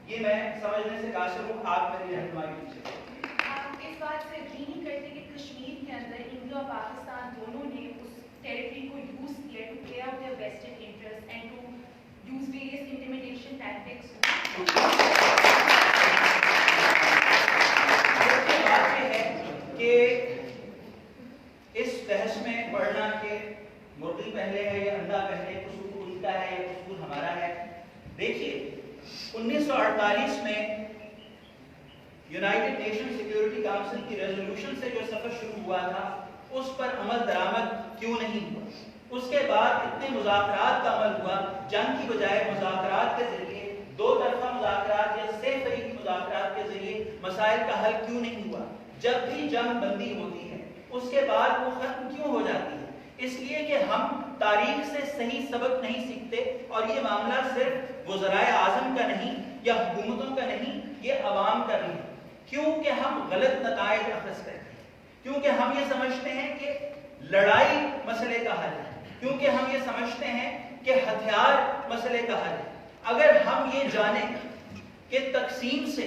یہ میں سمجھنے سے قاصر ہوں، آپ میری رہنمائی کیجیے۔
آپ اس بات سے اگری نہیں کرتے کہ کشمیر کے اندر انڈیا اور پاکستان دونوں نے اس ٹیریٹری کو یوز کیا to play out their vested interest and to use various intimidation tactics?
United Nation Security Council की रेजोल्यूशन से जो सफर शुरू हुआ था उस पर अमल दरामद क्यों नहीं हुआ? उसके बाद इतने मुज़ाकरात का अमल हुआ, जंग की बजाय मुज़ाकरात के जरिए, दो तरफा मुज़ाकरात या से तरीकी मुज़ाकरात के जरिए मसाइल का हल क्यों नहीं हुआ? जब भी जंग बंदी होती है उसके बाद वो खत्म क्यों हो जाती है? इसलिए कि हम तारीख से सही सबक नहीं सीखते, और ये मामला सिर्फ वज़राए आज़म का नहीं या हुकूमतों का नहीं, ये अवाम का नहीं, क्योंकि हम गलत नताइज अखज़ करते हैं, क्योंकि हम ये समझते हैं कि लड़ाई मसले का हल है, क्योंकि हम ये समझते हैं कि हथियार मसले का हल है। अगर हम ये जानें कि तकसीम से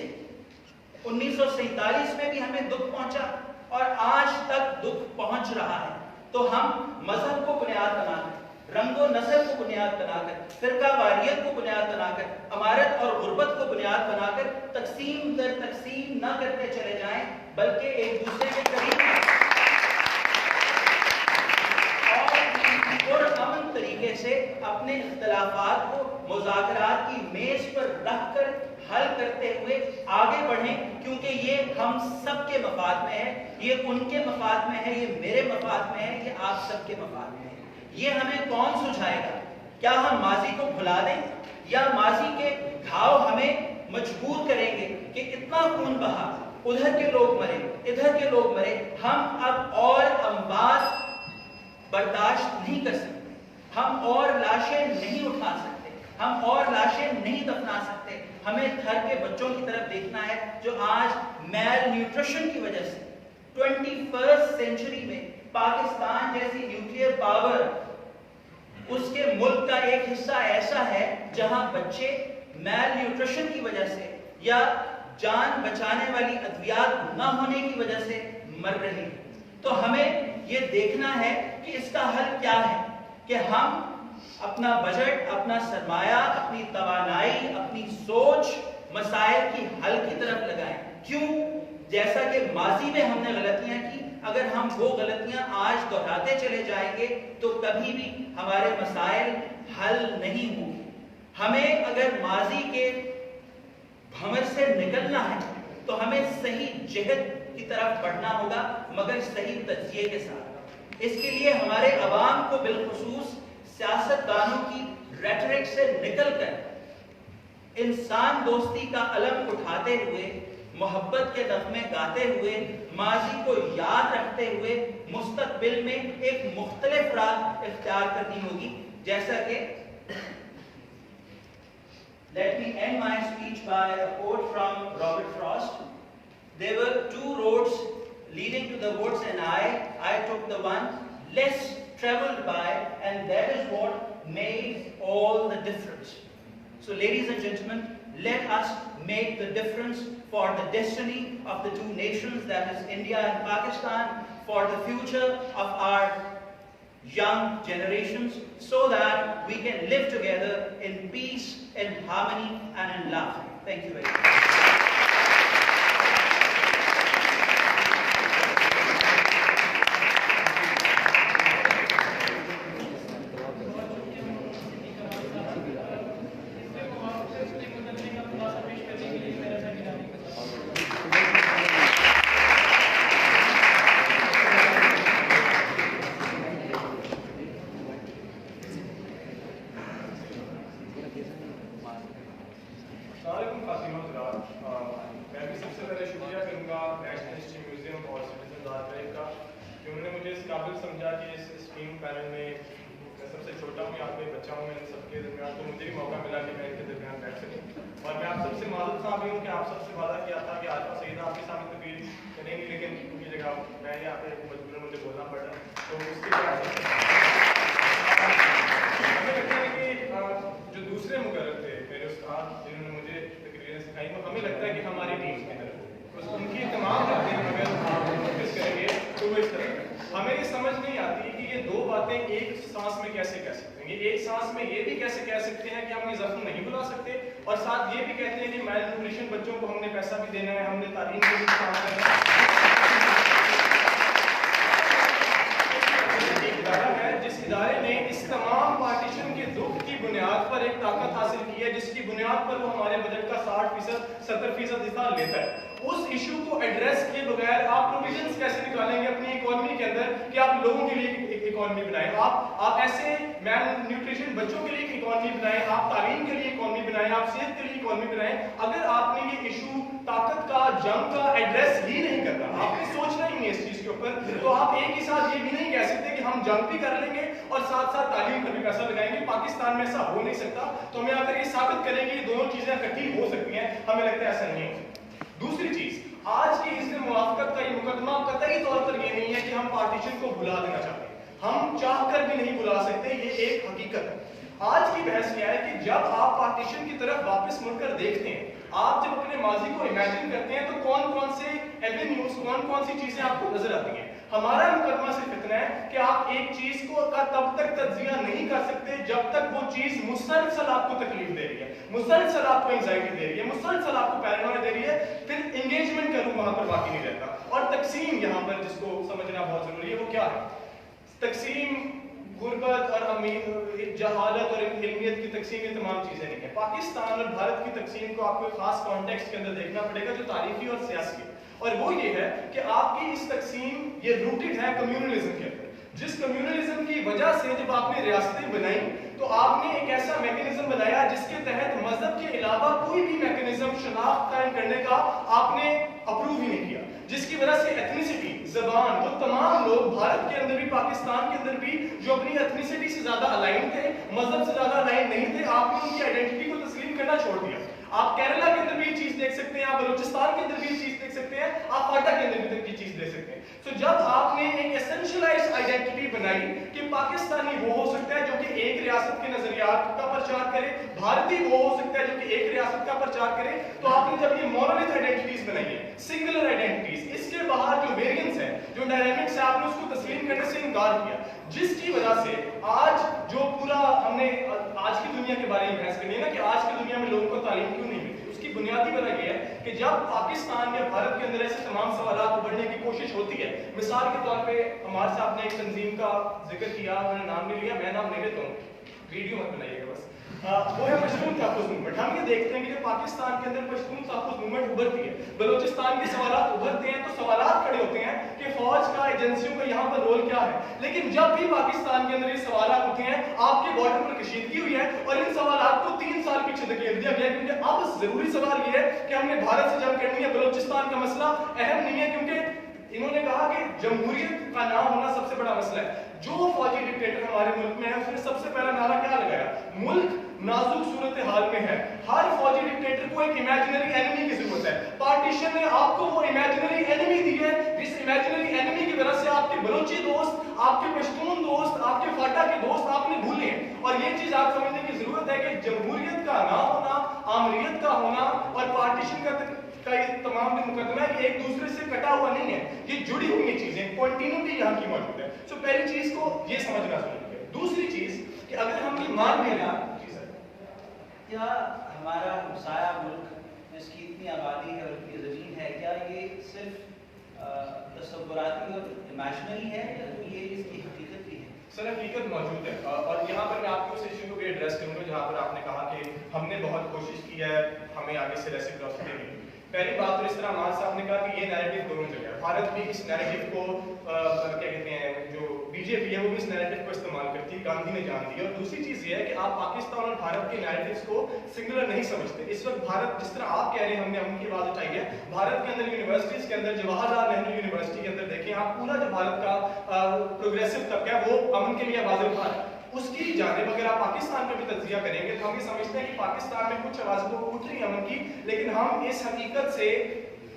1947 में भी हमें दुख पहुंचा और आज तक दुख पहुंच रहा है, तो हम मजहब को बुनियाद बनाकर, रंगो नस्ल को बुनियाद बनाकर, फिरका वारियत को बुनियाद बनाकर, अमारत और गुर्बत को बुनियाद बनाकर तकसीम दर तकसीम न करते चले जाएं, बल्कि एक दूसरे के करीब और अमन तरीके से अपने इख्तिलाफात को मुज़ाकरात की मेज पर रखकर हल करते हुए आगे बढ़ें, क्योंकि ये हम सबके मफाद में है, ये उनके मफाद में है, ये मेरे मफाद में है, ये आप सबके मफाद में है। ये हमें कौन सुझाएगा? क्या हम माजी को भुला दें, या माजी के घाव हमें मजबूर करेंगे कि इतना खून बहा, उधर के लोग मरे, इधर के लोग मरे, हम अब और अमवात बर्दाश्त नहीं कर सकते, हम और लाशें नहीं उठा सकते, हम और लाशें नहीं दफना सकते। हमें थर के बच्चों की तरफ देखना है जो आज मैल न्यूट्रिशन की वजह से 21st सेंचुरी में पाकिस्तान जैसी न्यूक्लियर पावर, उसके मुल्क का एक हिस्सा ऐसा है जहां बच्चे मैल न्यूट्रिशन की वजह से या जान बचाने वाली अद्वियात न होने की वजह से मर रहे हैं। तो हमें ये देखना है कि इसका हल क्या है, कि हम अपना बजट, अपना सरमाया, अपनी तवानाई, अपनी सोच मसाइल की हल की तरफ लगाएं। क्यों? जैसा कि माजी में हमने गलतियां की, अगर हम वो गलतियां आज दोहराते चले जाएंगे तो कभी भी हमारे मसाइल हल नहीं होंगे। हमें अगर माजी के भंवर से निकलना है तो हमें सही जहद की तरफ बढ़ना होगा, मगर सही तज्जिए के साथ। इसके लिए हमारे अवाम को बिलखुसूस सियासतदानों की रेटरिक से निकलकर इंसान दोस्ती का अलम उठाते हुए, मोहब्बत के नगमे गाते हुए, माजी को याद रखते हुए मुस्तकबिल में एक मुख्तलिफ राह इख्तियार करनी होगी। जैसा कि let me end my speech by a quote from Robert Frost. There were two roads leading to the woods, and I took the one less traveled by, and that is what made all the difference. So ladies and gentlemen, let us make the difference for the destiny of the two nations, that is India and Pakistan, for the future of our young generations, so that we can live together in peace, in harmony and in love. Thank you very much.
जिसकी बुनियाद पर वो हमारे budget का 60% 70% हिस्सा लेता है। उस ایشو کو ایڈریس کیے بغیر آپ پروویژنس کیسے نکالیں گے اپنی اکانومی کے اندر کہ آپ لوگوں کے لیے ایک اکانومی بنائیں؟ آپ ایسے مال نیوٹریشن بچوں کے لیے ایک اکانومی بنائیں، آپ تعلیم کے لیے اکانومی بنائیں، آپ صحت کے لیے اکانومی بنائیں. اگر آپ نے یہ ایشو طاقت کا، جنگ کا ایڈریس ہی نہیں کرنا، آپ نے سوچنا ہی نہیں اس چیز کے اوپر، تو آپ ایک ہی ساتھ یہ بھی نہیں کہہ سکتے کہ ہم جنگ بھی کر لیں گے اور ساتھ ساتھ تعلیم پر بھی پیسہ لگائیں گے. پاکستان میں ایسا ہو نہیں سکتا. تو ہمیں اگر یہ ثابت کریں گے یہ دونوں چیزیں اکٹھی ہو سکتی ہیں، ہمیں لگتا ہے ایسا نہیں ہو سکتا. دوسری چیز، آج کی اس موافقت کا یہ مقدمہ قطعی طور پر یہ نہیں ہے کہ ہم پارٹیشن کو بھلا دینا چاہتے ہیں، ہم چاہ کر بھی نہیں بھلا سکتے، یہ ایک حقیقت ہے. آج کی بحث یہ ہے کہ جب آپ پارٹیشن کی طرف واپس مڑ کر دیکھتے ہیں، آپ جب اپنے ماضی کو امیجن کرتے ہیں تو کون کون سے ایونیوز، کون سی چیزیں آپ کو نظر آتی ہیں. ہمارا مقدمہ صرف اتنا ہے کہ آپ ایک چیز کا تب تک تجزیہ نہیں کر سکتے جب تک وہ چیز مسلسل آپ کو تکلیف دے رہی ہے، مسلسل آپ کو انزائٹی دے رہی ہے، مسلسل آپ کو پیرانویا دے رہی ہے، پھر انگیجمنٹ کا روح وہاں پر باقی نہیں رہتا. اور تقسیم یہاں پر جس کو سمجھنا بہت ضروری ہے وہ کیا ہے؟ تقسیم غربت اور جہالت اور علمیت کی تقسیم، یہ تمام چیزیں نہیں ہیں. پاکستان اور بھارت کی تقسیم کو آپ کو ایک خاص کانٹیکسٹ کے اندر دیکھنا پڑے گا جو تاریخی اور سیاسی ہے، اور وہ یہ ہے کہ آپ کی اس تقسیم یہ روٹڈ ہے کمیونلزم کے اندر. جس کمیونلزم کی وجہ سے جب آپ نے ریاستیں بنائیں تو آپ نے ایک ایسا میکینزم بنایا جس کے تحت مذہب کے علاوہ کوئی بھی میکینزم شناخت قائم کرنے کا آپ نے اپروو ہی نہیں کیا، جس کی وجہ سے ایتھنیسٹی، زبان، وہ تمام لوگ بھارت کے اندر بھی، پاکستان کے اندر بھی جو اپنی ایتھنیسٹی سے زیادہ الائن تھے، مذہب سے زیادہ الائن نہیں تھے، آپ نے ان کی آئیڈینٹی کو تسلیم کرنا چھوڑ دیا. آپ کیرلا کے اندر بھی یہ چیز دیکھ سکتے ہیں، آپ بلوچستان کے اندر بھی یہ چیز دیکھ سکتے ہیں، آپ فاٹا کے اندر بھی یہ چیز دیکھ سکتے ہیں. تو جب آپ نے ایک ایسنشلائز آئیڈینٹی بنائی کہ پاکستانی وہ ہو سکتا ہے جو کہ ایک ریاست کے نظریات کا پرچار کرے، بھارتی وہ ہو سکتا ہے جو کہ ایک ریاست کا پرچار کرے، تو آپ نے جب یہ مونولیتھ آئیڈینٹیز بنائی ہیں، سنگولر آئیڈینٹیز، اس کے باہر جو ویریئنس ہے، جو ڈائنامکس ہے، آپ نے اس کو تسلیم کرنے سے انکار کیا، جس کی وجہ سے آج جو پورا ہم نے آج کی دنیا کے بارے میں بحث کرنی ہے نا کہ آج کی دنیا میں لوگوں کو تعلیم کیوں نہیں ملتی، اس کی بنیادی وجہ یہ ہے کہ جب پاکستان یا بھارت کے اندر ایسے تمام سوالات ابھرنے کی کوشش ہوتی ہے. مثال کے طور پہ ہمارے صاحب نے ایک تنظیم کا ذکر کیا، انہوں نے نام بھی لیا، میں نام نہیں لیتا ہوں، ویڈیو مت بنائیے گا بس. وہ ہے پشتون تحفظ موومنٹ. ہم یہ دیکھتے ہیں کہ جب پاکستان کے اندر پشتون تحفظ موومنٹ ابھرتی ہے، بلوچستان کے سوالات ابھرتے ہیں، تو سوالات کھڑے ہوتے ہیں کہ فوج کا، ایجنسیوں کا یہاں پر رول کیا ہے. لیکن جب بھی پاکستان کے اندر یہ سوالات اٹھے ہیں، آپ کے بارڈر پر کشیدگی ہوئی ہے اور ان سوالات کو 3 سال پیچھے دھکیل دیا گیا، کیونکہ اب ضروری سوال یہ ہے کہ ہم نے بھارت سے جنگ کرنی ہے. بلوچستان کا مسئلہ اہم نہیں ہے کیونکہ انہوں نے کہا کہ جمہوریت کا نام ہونا سب سے بڑا مسئلہ ہے. جو فوجی ڈکٹیٹر ہمارے ملک میں ہے اس نے سب سے پہلا نعرہ کیا لگایا؟ ملک نازک صورتحال میں ہے. ہر فوجی ڈکٹیٹر کو ایک امیجنری اینمی کی ضرورت ہے. پارٹیشن نے آپ کو وہ امیجنری اینمی دی ہے جس امیجنری اینمی کی وجہ سے آپ کے بلوچی دوست، آپ کے پشتون دوست، آپ کے فاٹا کے دوست آپ نے بھولے ہیں. اور یہ چیز آپ سمجھنے کی ضرورت ہے کہ جمہوریت کا نہ ہونا، آمریت کا ہونا اور پارٹیشن کا یہ تمام جو مقدمہ ہے یہ ایک دوسرے سے کٹا ہوا نہیں ہے، یہ جڑی ہوئی یہ چیزیں، کنٹینیوٹی یہاں کی موجود ہے. سو پہلی چیز کو یہ سمجھنا ضروری ہے. دوسری چیز کہ اگر ہم یہ مان لیں
کیا ہمارا ہمسایہ ملک جس کی اتنی آبادی ہے اور اتنی زمین ہے، کیا یہ صرف تصوراتی اور امیجنری ہے یا یہ اس کی حقیقت بھی ہے؟
سر حقیقت موجود ہے، اور یہاں پر میں آپ کو اس ایشو کو بھی ایڈریس کروں گا جہاں پر آپ نے کہا کہ ہم نے بہت کوشش کی ہے، ہمیں آگے سے ریسیپروسٹی ملی. پہلی بات تو اس طرح عمار صاحب نے کہا کہ یہ نیریٹو دونوں جگہ ہے. بھارت بھی اس نیریٹو کو کیا کہتے ہیں، جو بی جے پی ہے وہ بھی اس نیریٹو کو استعمال کرتی ہے، گاندھی نے جان دی. اور دوسری چیز یہ ہے کہ آپ پاکستان اور بھارت کے نیریٹوز کو سنگولر نہیں سمجھتے. اس وقت بھارت جس طرح آپ کہہ رہے ہیں، ہم نے ان کی آواز اٹھائی ہے، بھارت کے اندر یونیورسٹیز کے اندر جواہر لال نہرو یونیورسٹی کے اندر دیکھیں آپ، پورا جو بھارت کا پروگریسو طبقہ ہے وہ امن کے لیے آواز اٹھا رہا ہے. اس کی جانب اگر آپ پاکستان کا بھی تجزیہ کریں گے تو ہم یہ سمجھتے ہیں کہ پاکستان میں کچھ آوازیں تو اٹھ رہی ہیں امن کی، لیکن ہم اس حقیقت سے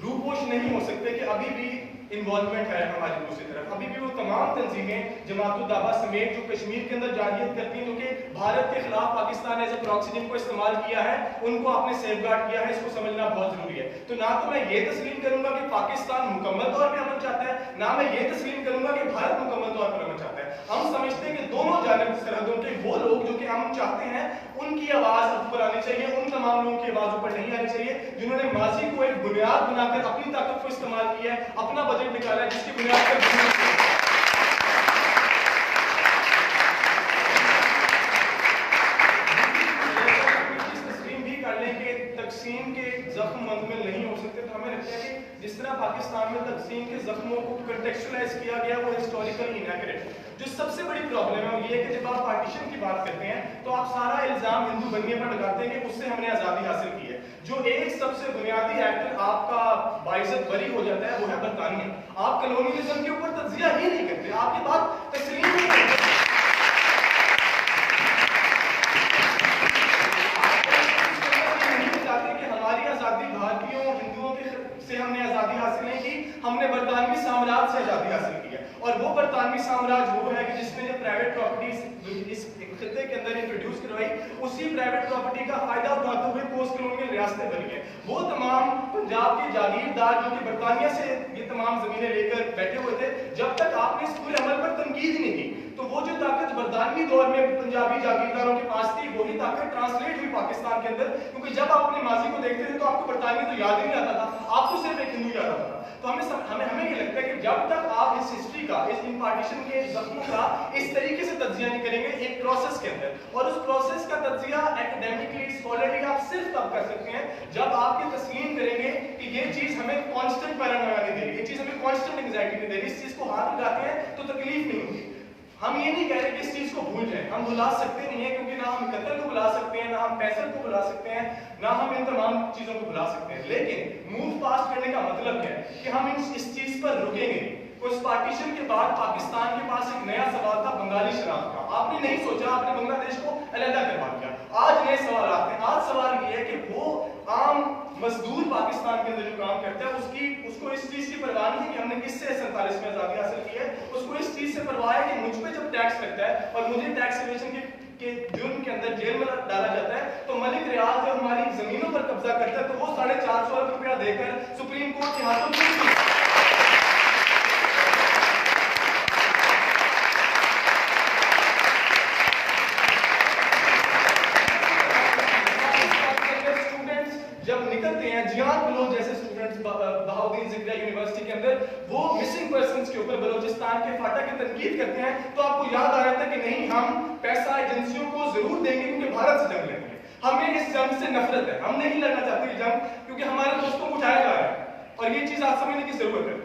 روپوش نہیں ہو سکتے کہ ابھی بھی انوالومنٹ ہے ہماری دوسری طرف. ابھی بھی وہ تمام تنظیمیں جماعت الدعوہ سمیت جو کشمیر کے اندر جارحیت کرتی ہیں، جو کہ بھارت کے خلاف پاکستان ایز اے پراکسی جن کو استعمال کیا ہے، ان کو آپ نے سیف گارڈ کیا ہے. اس کو سمجھنا بہت ضروری ہے. تو نہ تو میں یہ تسلیم کروں گا کہ پاکستان مکمل طور پہ امن چاہتا ہے، نہ میں یہ تسلیم کروں گا کہ بھارت مکمل طور پر امن چاہتا ہے. ہم سمجھتے ہیں کہ دونوں جانب سرحدوں کے وہ لوگ جو کہ امن چاہتے ہیں ان کی آواز اوپر آنی چاہیے، ان تمام لوگوں کی آواز اوپر نہیں آنی چاہیے جنہوں نے ماضی کو ایک بنیاد بنا کر اپنی طاقت کو استعمال کیا ہے، اپنا بجٹ نکالا ہے جس کی بنیاد پر تسلیم بھی کر لیں کہ تقسیم کے زخم منتقل نہیں ہو سکتے. تو ہمیں لگتا ہے کہ جس पाकिस्तान में तकसीम के जख्मों को कंटेक्चुअलाइज किया गया वो हिस्टोरिकली इनएक्यूरेट। जो सबसे बड़ी प्रॉब्लम है वो ये है कि जब आप पार्टीशन की बात करते हैं तो आप सारा इल्जाम हिंदू बनने पर लगाते हैं कि उससे हमने आज़ादी हासिल की है। जो एक सबसे बुनियादी एक्टर आपका बाइज्जत बरी हो जाता है वो है बरतानिया। आप कॉलोनियलिज्म के ऊपर तज्जिया ही नहीं करते, आपकी बात तस्लीम नहीं करते। भारतीयों हिंदुओं से हमने आजादी हासिल नहीं की, हमने बरतानवी साम्राज्य से आजादी हासिल की है। और वो बरतानवी साम्राज्य वो है कि जिसने जो प्राइवेट प्रॉपर्टी इस खित्ते के अंदर इंट्रोड्यूस करवाई, उसी प्राइवेट प्रॉपर्टी का फायदा उठाते हुए पोस्ट कॉलोनियल रियासतें बनी है। वो तमाम पंजाब के जागीरदार जो कि बरतानिया से ये तमाम जमीनें लेकर बैठे हुए थे, जब तक आपने इस पूरे अमल पर तनकीद नहीं की तो वो जो ताकत बरतानवी दौर में पंजाबी जागीरदारों के पास थी वही ताकत ट्रांसलेट हुई पाकिस्तान के अंदर। क्योंकि जब आप अपने माजी को देखते थे तो आपको बरतानिया तो याद ही नहीं आता था, आपको सिर्फ एक हिंदू याद आता था। तो हमें ये लगता है कि जब तक आप इस हिस्ट्री का, इस पार्टीशन के जख्मों का इस तरीके से तज्जिया नहीं करेंगे एक प्रोसेस के अंदर, और उस प्रोसेस का तज्जिया एकेडमिकली स्कॉलरली आप सिर्फ तब कर सकते हैं जब आप ये तस्लीम करेंगे कि ये चीज हमें कांस्टेंट पैरानोया नहीं दे रही, ये चीज हमें कांस्टेंट एंजाइटी नहीं दे रही। इस चीज को हाथ लगाते हैं तो तकलीफ नहीं होगी। हम ये नहीं कह रहे कि इस चीज को भूल जाएं, हम भुला सकते नहीं है, क्योंकि ना हम कत्ल को भुला सकते हैं, ना हम पैसे को भुला सकते हैं, ना हम इन तमाम चीजों को भुला सकते हैं। लेकिन मूव फास्ट करने का मतलब क्या है कि हम इस चीज पर रुकेंगे नहीं। उस पार्टीशन के बाद पाकिस्तान के पास एक नया सवाल था बंगाली शराब का। आपने नहीं सोचा, आपने बांग्लादेश को अलग करवा दिया। आज नए सवाल आते हैं। आज सवाल ये है कि वो आम मजदूर पाकिस्तान के अंदर जो काम करता है उसको इस चीज की परवाह नहीं है कि हमने किससे 47 में आजादी हासिल की है। उसको इस चीज से परवाह है कि मुझ पे जब टैक्स लगता है और मुझे टैक्स इवेजन के जुर्म के अंदर जेल में डाला जाता है, तो मलिक रियाज जब हमारी जमीनों पर कब्जा करता है तो वो 450 लाख रुपया देकर सुप्रीम कोर्ट के हाथों जब निकलते हैं, जियान बलोच जैसे स्टूडेंट्स बहाउद्दीन ज़िक्रिया यूनिवर्सिटी के अंदर वो मिसिंग पर्संस के ऊपर बलोचिस्तान के फाटा की तनकीद करते हैं, तो आपको याद आ रहा था कि नहीं, हम पैसा एजेंसियों को जरूर देंगे क्योंकि भारत से जंग लड़ेंगे। हमें इस जंग से नफरत है, हम नहीं लड़ना चाहते ये जंग, क्योंकि हमारे दोस्तों को उठाया जा रहा है। और ये चीज आप समझने की जरूरत है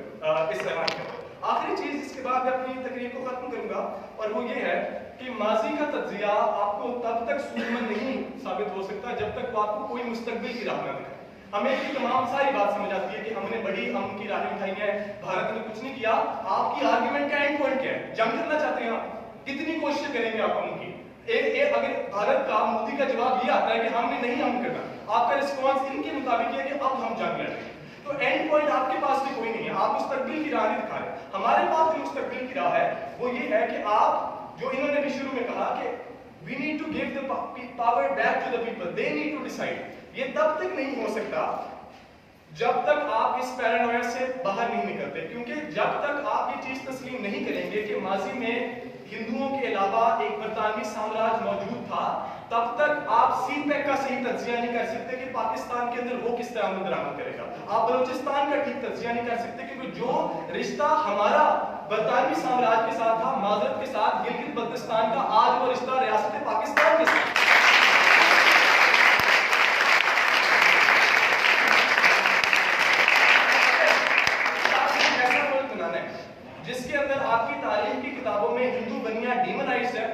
इस जमाने के अंदर। आखिरी चीज, इसके बाद मैं अपनी तकरीर को खत्म करूंगा, और वो ये है कि माजी का तज्जिया आपको तब तक सूझमंद नहीं साबित हो सकता जब तक वो आपको कोई मुस्तकबिल की राह न दिखाए। हमें की तमाम सारी बात समझ आती है कि हमने बड़ी अमन की राहें उठाई हैं, भारत ने कुछ नहीं किया। आपकी आर्गुमेंट का एंड पॉइंट क्या है? जंग करना चाहते हैं आप? कितनी कोशिश करेंगे आप अमन की? अगर भारत का मोदी का जवाब ये आता है कि हमने नहीं अमन करना, आपका रिस्पॉन्स इनके मुताबिक है कि अब हम जंग लड़ेंगे, तो एंड पॉइंट आपके पास भी कोई नहीं है। आप मुस्तकबिल की राह नहीं दिखा रहे। हमारे पास जो मुस्तकबिल की राह है वो ये है कि आप, जो इन्होंने भी शुरू में कहा कि we need to give the power back to the people, they need to decide, ये तब तक नहीं हो सकता जब तक आप इस पैरानोया से बाहर नहीं निकलते। क्योंकि जब तक आप ये चीज तस्लीम नहीं करेंगे कि माजी में हिंदुओं के अलावा एक बरतानवी साम्राज्य मौजूद था, तब तक आप सीपैक का सही तज्जिया नहीं कर सकते कि पाकिस्तान के अंदर वो किस तरह आमद दरामद करेगा। आप बलूचिस्तान का ठीक तज्जिया नहीं कर सकते, क्योंकि जो रिश्ता हमारा बरतानवी साम्राज्य के साथ था, माजरत के साथ, गिलगित बल्तिस्तान का, आज वो रिश्ता रियासत पाकिस्तान के साथ। जिसके अंदर आपकी तारीख की किताबों में हिंदू बनिया डीमोनाइज्ड है,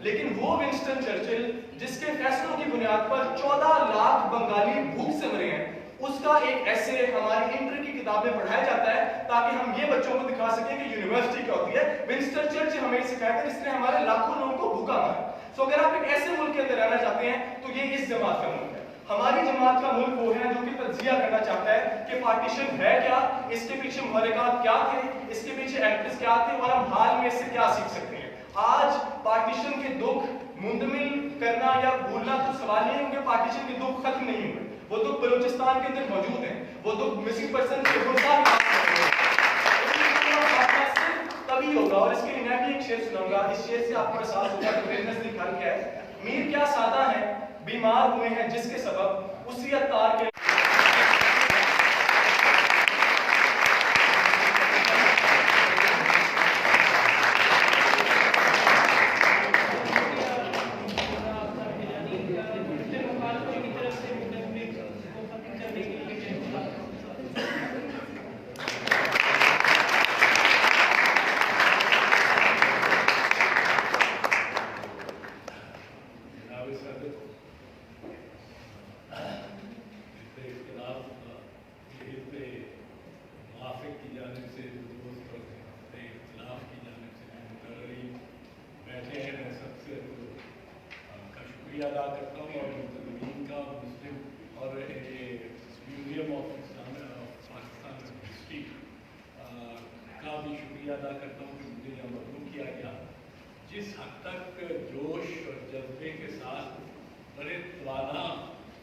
लेकिन वो विंस्टन चर्चिल जिसके फैसलों की बुनियाद पर 14 लाख बंगाली भूख से मरे हैं, उसका एक ऐसे हमारी इंटर की किताब में पढ़ाया जाता है ताकि हम ये बच्चों को दिखा सकें कि यूनिवर्सिटी क्या होती है। विंस्टन चर्चिल हमें सिखाया था, इसने हमारे लाखों लोगों को भूखा मारा। सो अगर आप एक ऐसे मुल्क के अंदर रहना चाहते हैं तो ये इस जमात का मुल्क है। हमारी जमात का मुल्क वो है जो कि तज्जिया करना चाहता है कि पार्टीशन है क्या, इसके पीछे मुहर्रिकात क्या थे, इसके पीछे एक्टर्स क्या थे, और हम हाल में इससे क्या सीख सकते हैं। आज पार्टीशन के दुख मुंदमिल करना या भूलना तो सवाल नहीं है, क्योंकि पार्टीशन के दुख खत्म नहीं हुए। वो दुख बलूचिस्तान के अंदर मौजूद है, वो दुख मिसिंग पर्सन के तभी होगा। और इसके लिए मैं भी एक शेर सुनाऊंगा, इस शेर से आपको एहसास होगा कि मेरे नजदीक हल क्या है। मीर क्या सादा है, बीमार हुए हैं जिसके सबब उसी अतार के
शुक्रिया अदा करता हूँ कि मुझे यहाँ मजबूर किया गया। जिस हद तक जोश और जज्बे के साथ बड़े तवाना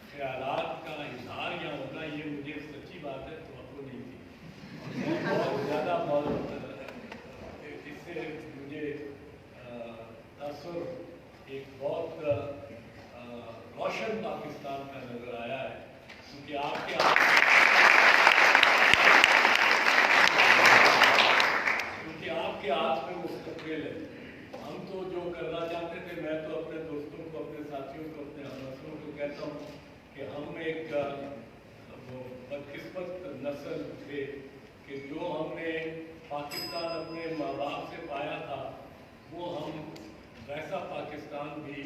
ख्यालात का इजहार यहाँ होगा, ये मुझे सच्ची बात है तो नहीं थी। बहुत ज़्यादा इससे मुझे तासुर एक बहुत रोशन पाकिस्तान का नजर आया है, क्योंकि आपके हाथ में मुस्तकबिल है। हम तो जो करना चाहते थे, मैं तो अपने दोस्तों को, अपने साथियों को, अपने हमनसलों को कहता हूँ कि हम एक बदकिस्मत नस्ल थे कि जो हमने पाकिस्तान अपने माँ बाप से पाया था, वो हम वैसा पाकिस्तान भी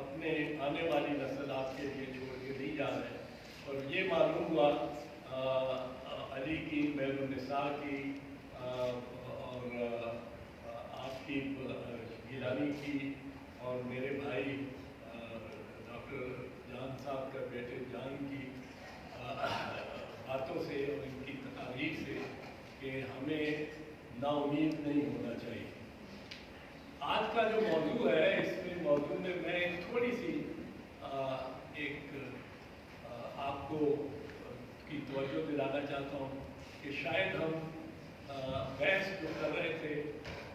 अपने आने वाली नस्ल आपके लिए छोड़ के नहीं जा रहे हैं। और ये मालूम हुआ अली की, मेहरुन्निसा की और आपकी गिलानी की और मेरे भाई डॉक्टर जान साहब का बेटे जान की बातों से और इनकी तकारीर से कि हमें नाउमीद नहीं होना चाहिए। आज का जो मौजू है, इसमें मौजू में मैं थोड़ी सी आपको की तवज्जो दिलाना चाहता हूँ कि शायद हम बहस जो कर रहे थे,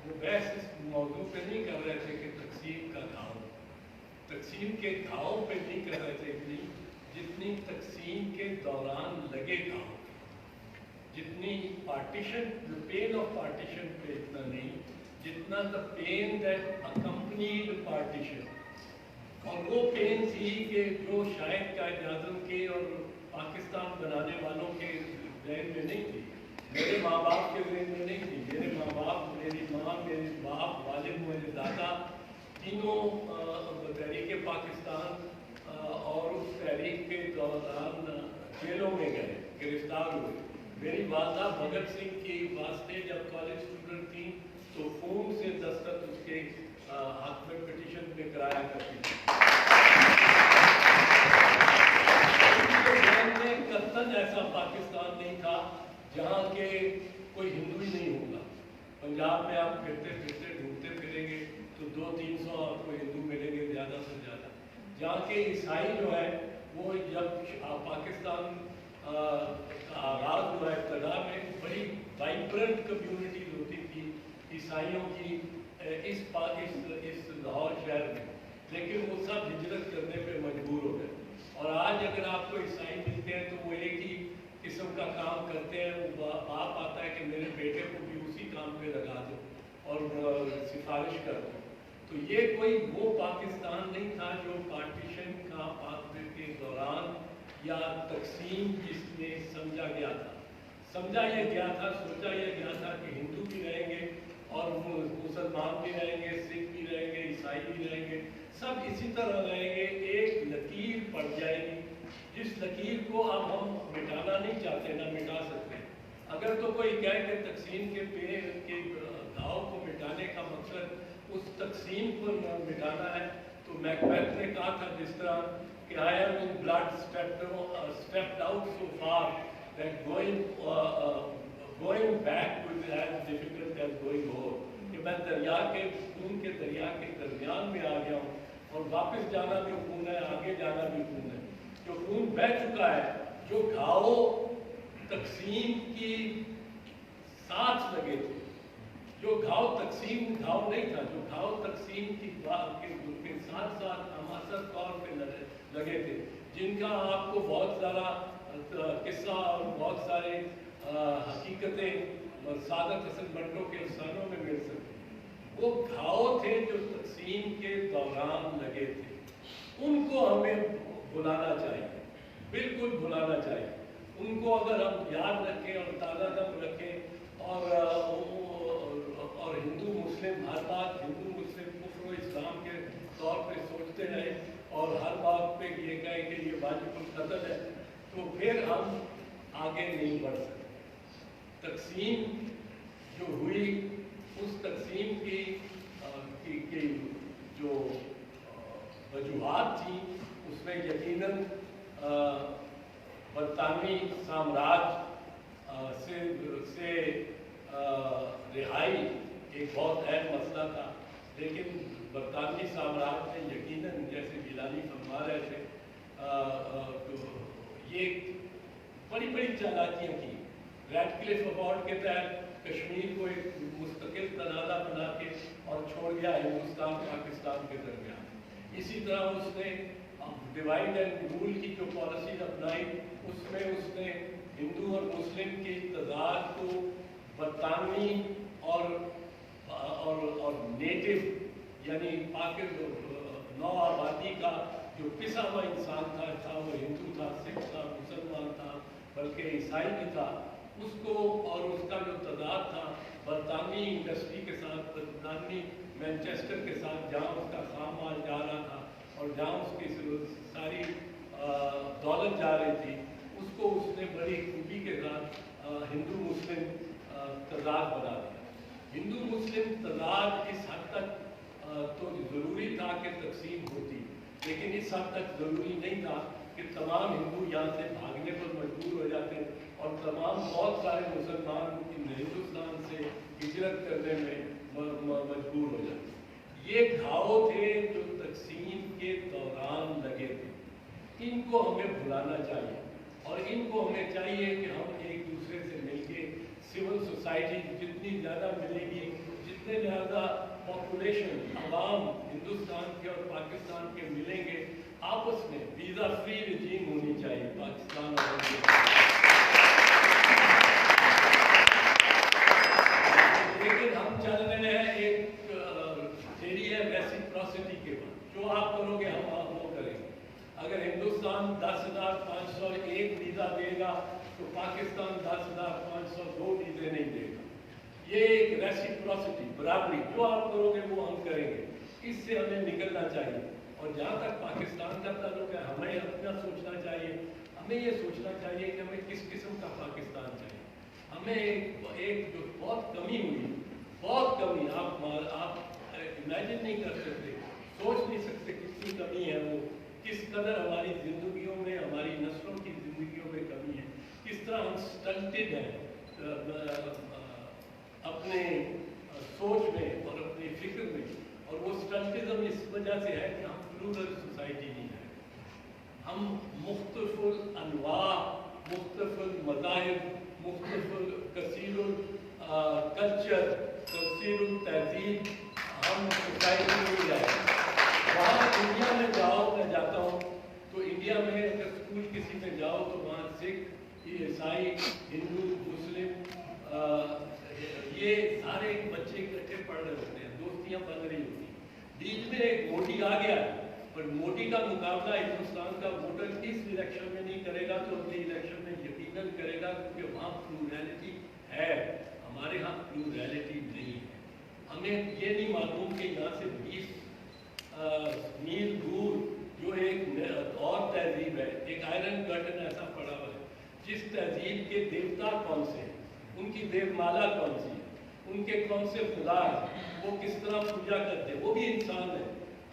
वो बहस इस मौजू पे नहीं कर रहे थे कि तकसीम का घाव, तकसीम के घाव पे नहीं कर रहे थे इतनी, जितनी तकसीम के दौरान लगे घाव, जितनी partition, the pain of partition पे इतना नहीं, जितना the pain that accompanied partition. और वो पेन थी कि जो शायद कायद-ए-आज़म के और पाकिस्तान बनाने वालों के ज़हन में नहीं थी, मेरे माँ बाप के ज़हन में नहीं थी। मेरे माँ बाप, मेरी माँ, मेरे बाप, वालिद, मेरे दादा, तीनों तहरीक पाकिस्तान और उस तहरीक के दौरान जेलों में गए, गिरफ्तार हुए। मेरी वालदा भगत सिंह के वास्ते जब कॉलेज स्टूडेंट थी तो खून से दस्तखत उसके हाथ में पिटीशन पे कराया करती थी। कतन ऐसा पाकिस्तान नहीं था जहाँ के कोई हिंदू ही नहीं होगा। पंजाब में आप फिरते फिरते ढूंढते फिरेंगे तो 200-300 आपको हिंदू मिलेंगे ज़्यादा से ज़्यादा। जहाँ के ईसाई जो है वो जब पाकिस्तान का आगाज हुआ, इब्तदा में बड़ी वाइब्रेंट कम्युनिटीज होती थी ईसाइयों की इस लाहौर शहर में, लेकिन वो सब हिजरत करने पे मजबूर हो गए। और आज अगर आपको ईसाई मिलते हैं तो वो एक ही किस्म का काम करते हैं। वो बाप आता है कि मेरे बेटे को भी उसी काम पे लगा दो और सिफारिश कर दो। तो ये कोई वो पाकिस्तान नहीं था जो पार्टीशन का फासले के दौरान या तकसीम जिसमें समझा गया था। समझा ये गया था, सोचा ये गया था कि हिंदू भी रहेंगे और मुसलमान भी रहेंगे, सिख भी रहेंगे, ईसाई भी रहेंगे, सब इसी तरह रहेंगे। एक लकीर पड़ जाएगी, जिस लकीर को अब हम मिटाना नहीं चाहते, ना मिटा सकते। अगर तो कोई कहे कि तकसीम के पेड़ के घाव को मिटाने का मकसद उस तकसीम को मिटाना है, तो मैकबेथ ने कहा था जिस तरह कि I am in blood stepped out so far that going back was as difficult as going over। कि मैं दरिया के खून के दरिया के दरमियान में आ गया हूँ और वापस जाना भी खून है, आगे जाना भी खून है। जो खून बह चुका है, जो घाव तकसीम की साथ लगे थे, जो घाव तकसीम घाव नहीं था, जो घाव तकसीम की के साथ साथ हमासर तौर पे लगे थे, जिनका आपको बहुत सारा किस्सा और बहुत सारे हकीकतें और सादत हसन मंटो के अफसानों में मिल सकती। वो घाव थे जो तकसीम के दौरान लगे थे। उनको हमें भुलाना चाहिए, बिल्कुल भुलाना चाहिए। उनको अगर हम याद रखें और ताज़ा दम रखें और हिंदू मुस्लिम हर बात हिंदू मुस्लिम कुफ्र इस्लाम के तौर पे सोचते रहें और हर बात पे ये कहें कि ये वाजिबुल कत्ल है, तो फिर हम आगे नहीं बढ़ सकते। तकसीम जो हुई, उस तकसीम की जो वजूहात थी, उसमें यकीनन बरतानवी साम्राज्य से रिहाई ये बड़ी बड़ी चालाकियाँ की। रैडक्लिफ अवार्ड के तहत कश्मीर को एक मुस्तकिल तनाज़ा बना के और छोड़ गया हिंदुस्तान पाकिस्तान के दरमियान। इसी तरह उसने डिवाइड एंड रूल की जो पॉलिसीज अपनाई, उसमें उसने हिंदू और मुस्लिम के तज़ाद को बरतानवी और नेटिव यानी नौ आबादी का जो पिसा हुआ इंसान था वो हिंदू था, सिख था, मुसलमान था, बल्कि ईसाई भी था, उसको और उसका जो तदाद था बरतानवी इंडस्ट्री के साथ, बरतानवी मैनचेस्टर के साथ, जहाँ उसका खाम माल जा रहा था और जहाँ उसकी सारी दौलत जा रही थी, उसको उसने बड़ी खूबी के साथ हिंदू मुस्लिम तदाद बना दिया। हिंदू मुस्लिम तदाद इस हद तक तो ज़रूरी था कि तकसीम होती, लेकिन इस हद तक ज़रूरी नहीं था कि तमाम हिंदू यहाँ से भागने पर मजबूर हो जाते और तमाम बहुत सारे मुसलमान हिंदुस्तान से हिजरत करने में मजबूर हो जाते। ये घाव थे जो तकसीम के दौरान लगे थे, इनको हमें भुलाना चाहिए और इनको हमें चाहिए कि हम एक दूसरे से मिलके सिविल सोसाइटी जितनी ज़्यादा मिलेगी, जितने ज़्यादा पॉपुलेशन आवाम हिंदुस्तान के और पाकिस्तान के मिलेंगे, आपस में वीज़ा फ्री रजीम होनी चाहिए पाकिस्तान और लेकिन हम चल रहे हैं एक थ्योरी है रेसिप्रोसिटी के बाद, जो आप करोगे हम वो करेंगे। अगर हिंदुस्तान 10,501 वीज़ा देगा तो पाकिस्तान 10,502 वीज़े नहीं देगा। ये एक रेसिप्रोसिटी, बराबरी, जो आप करोगे वो हम करेंगे, इससे हमें निकलना चाहिए। और जहाँ तक पाकिस्तान का ताल्लुक है, हमें अपना सोचना चाहिए, हमें ये सोचना चाहिए कि हमें किस किस्म का पाकिस्तान चाहिए। हमें एक जो बहुत कमी हुई, बहुत कमी, आप इमेजिन नहीं कर सकते, सोच नहीं सकते कितनी कमी है वो, किस कदर हमारी ज़िंदगियों में, हमारी नस्लों की ज़िंदगियों में कमी है, किस तरह हम स्टंटेड हैं अपने सोच में और अपनी फिक्र में। और वो स्टंटिज्म इस वजह से है कि हम प्लूरल सोसाइटी नहीं है, हम मुख्तलिफ अनवा, मुख्तलिफ मज़ाहिब, मुख्तलिफ कसीरुल कल्चर, कसीरुल तहजीब हम सोसाइटी में जाए। वहाँ इंडिया में जाओ, मैं जाता हूँ तो इंडिया में अगर स्कूल किसी में जाओ तो वहाँ सिख, ईसाई, हिंदू, मुस्लिम, ये सारे बच्चे इकट्ठे पढ़ रहे होते हैं, दोस्तियाँ बन रही होती हैं। बीच में एक मोदी आ गया, पर मोदी का मुकाबला हिंदुस्तान का वोटर इस इलेक्शन में नहीं करेगा तो अगले इलेक्शन में यकीनन करेगा, क्योंकि वहाँ प्लूरैलिटी है, हमारे यहाँ प्लूरैलिटी नहीं है। हमें ये नहीं मालूम कि यहाँ से 20 मील दूर जो एक और तहजीब है, एक आयरन कर्टन ऐसा पड़ा हुआ है, जिस तहजीब के देवता कौन से हैं, उनकी देवमाला कौन सी है, उनके कौन से खुदा है, वो किस तरह पूजा करते हैं, वो भी इंसान है।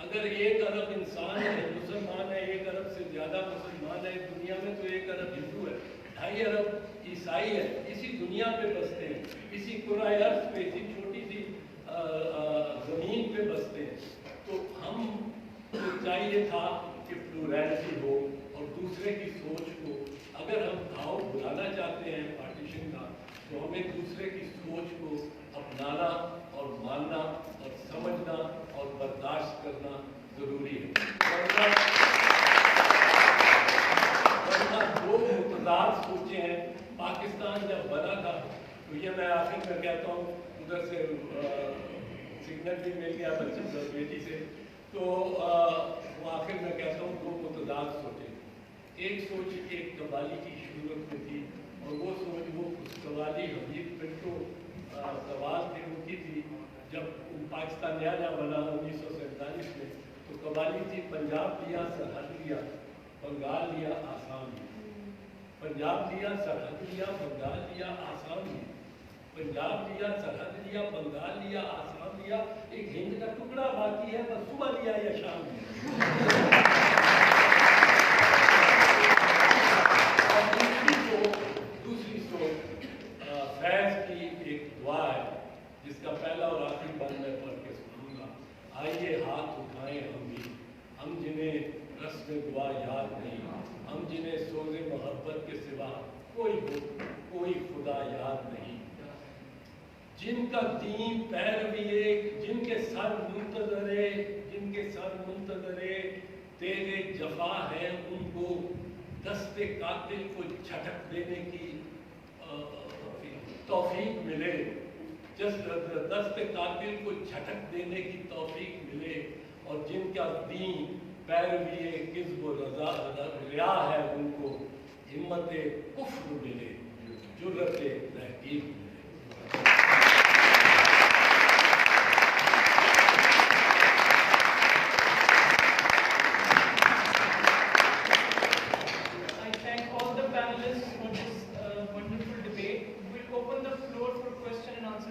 अगर 1 अरब इंसान है, मुसलमान है, 1 अरब से ज़्यादा मुसलमान है दुनिया में, तो 1 अरब हिंदू है, 2.5 अरब ईसाई है, इसी दुनिया पे बसते हैं, इसी कुराए अर्ज़ पे, इसी छोटी सी ज़मीन पे बसते हैं। तो हम चाहिए था कि प्लूरैलिटी हो और दूसरे की सोच को, अगर हम घाव भुलाना चाहते हैं पार्टीशन का, तो हमें दूसरे की सोच को अपनाना और मानना और समझना और बर्दाश्त करना ज़रूरी है। वरना दो मुतज़ाद सोचें हैं। पाकिस्तान जब बना था तो ये मैं आखिर में कहता हूँ, उधर से सिग्नल भी मिल गया बच्चे बेटी से, तो वो आखिर में कहता हूँ दो मुतज़ाद सोचें। एक सोच एक कव्वाली की शुरूआत में थी और वो सोच वो कव्वाली हमीद पिंटो कव्वाल थे उनकी थी, जब पाकिस्तान नया बना 1947 में, तो कव्वाली थी पंजाब लिया सरहद लिया बंगाल लिया आसाम लिया, पंजाब लिया सरहद लिया बंगाल लिया आसाम लिया, पंजाब लिया सरहद लिया बंगाल लिया आसाम लिया, एक हिंद का टुकड़ा बाकी है, बस सुबह लिया या शाम लिया। दूसरी सोच फैज़ की एक दुआ है, जिसका पहला और आखिरी बंद मैं पढ़ के सुनाऊंगा। आइए हाथ उठाएं हम भी, हम जिन्हें रस्म दुआ याद नहीं, हम जिन्हें सोज़े मोहब्बत के सिवा कोई खुदा याद नहीं, जिनका दीन पैरवी जिनके सर मुंतज़रे तेरे जफा है, उनको दस्ते कातिल को झटक देने की तौफीक मिले, दस्ते कातिल को झटक देने की तौफीक मिले, और जिनका दीन पैरवी किज़्ब व रिया है, उनको हिम्मत कुफ्र मिले, जुर्रत तहकीक मिले।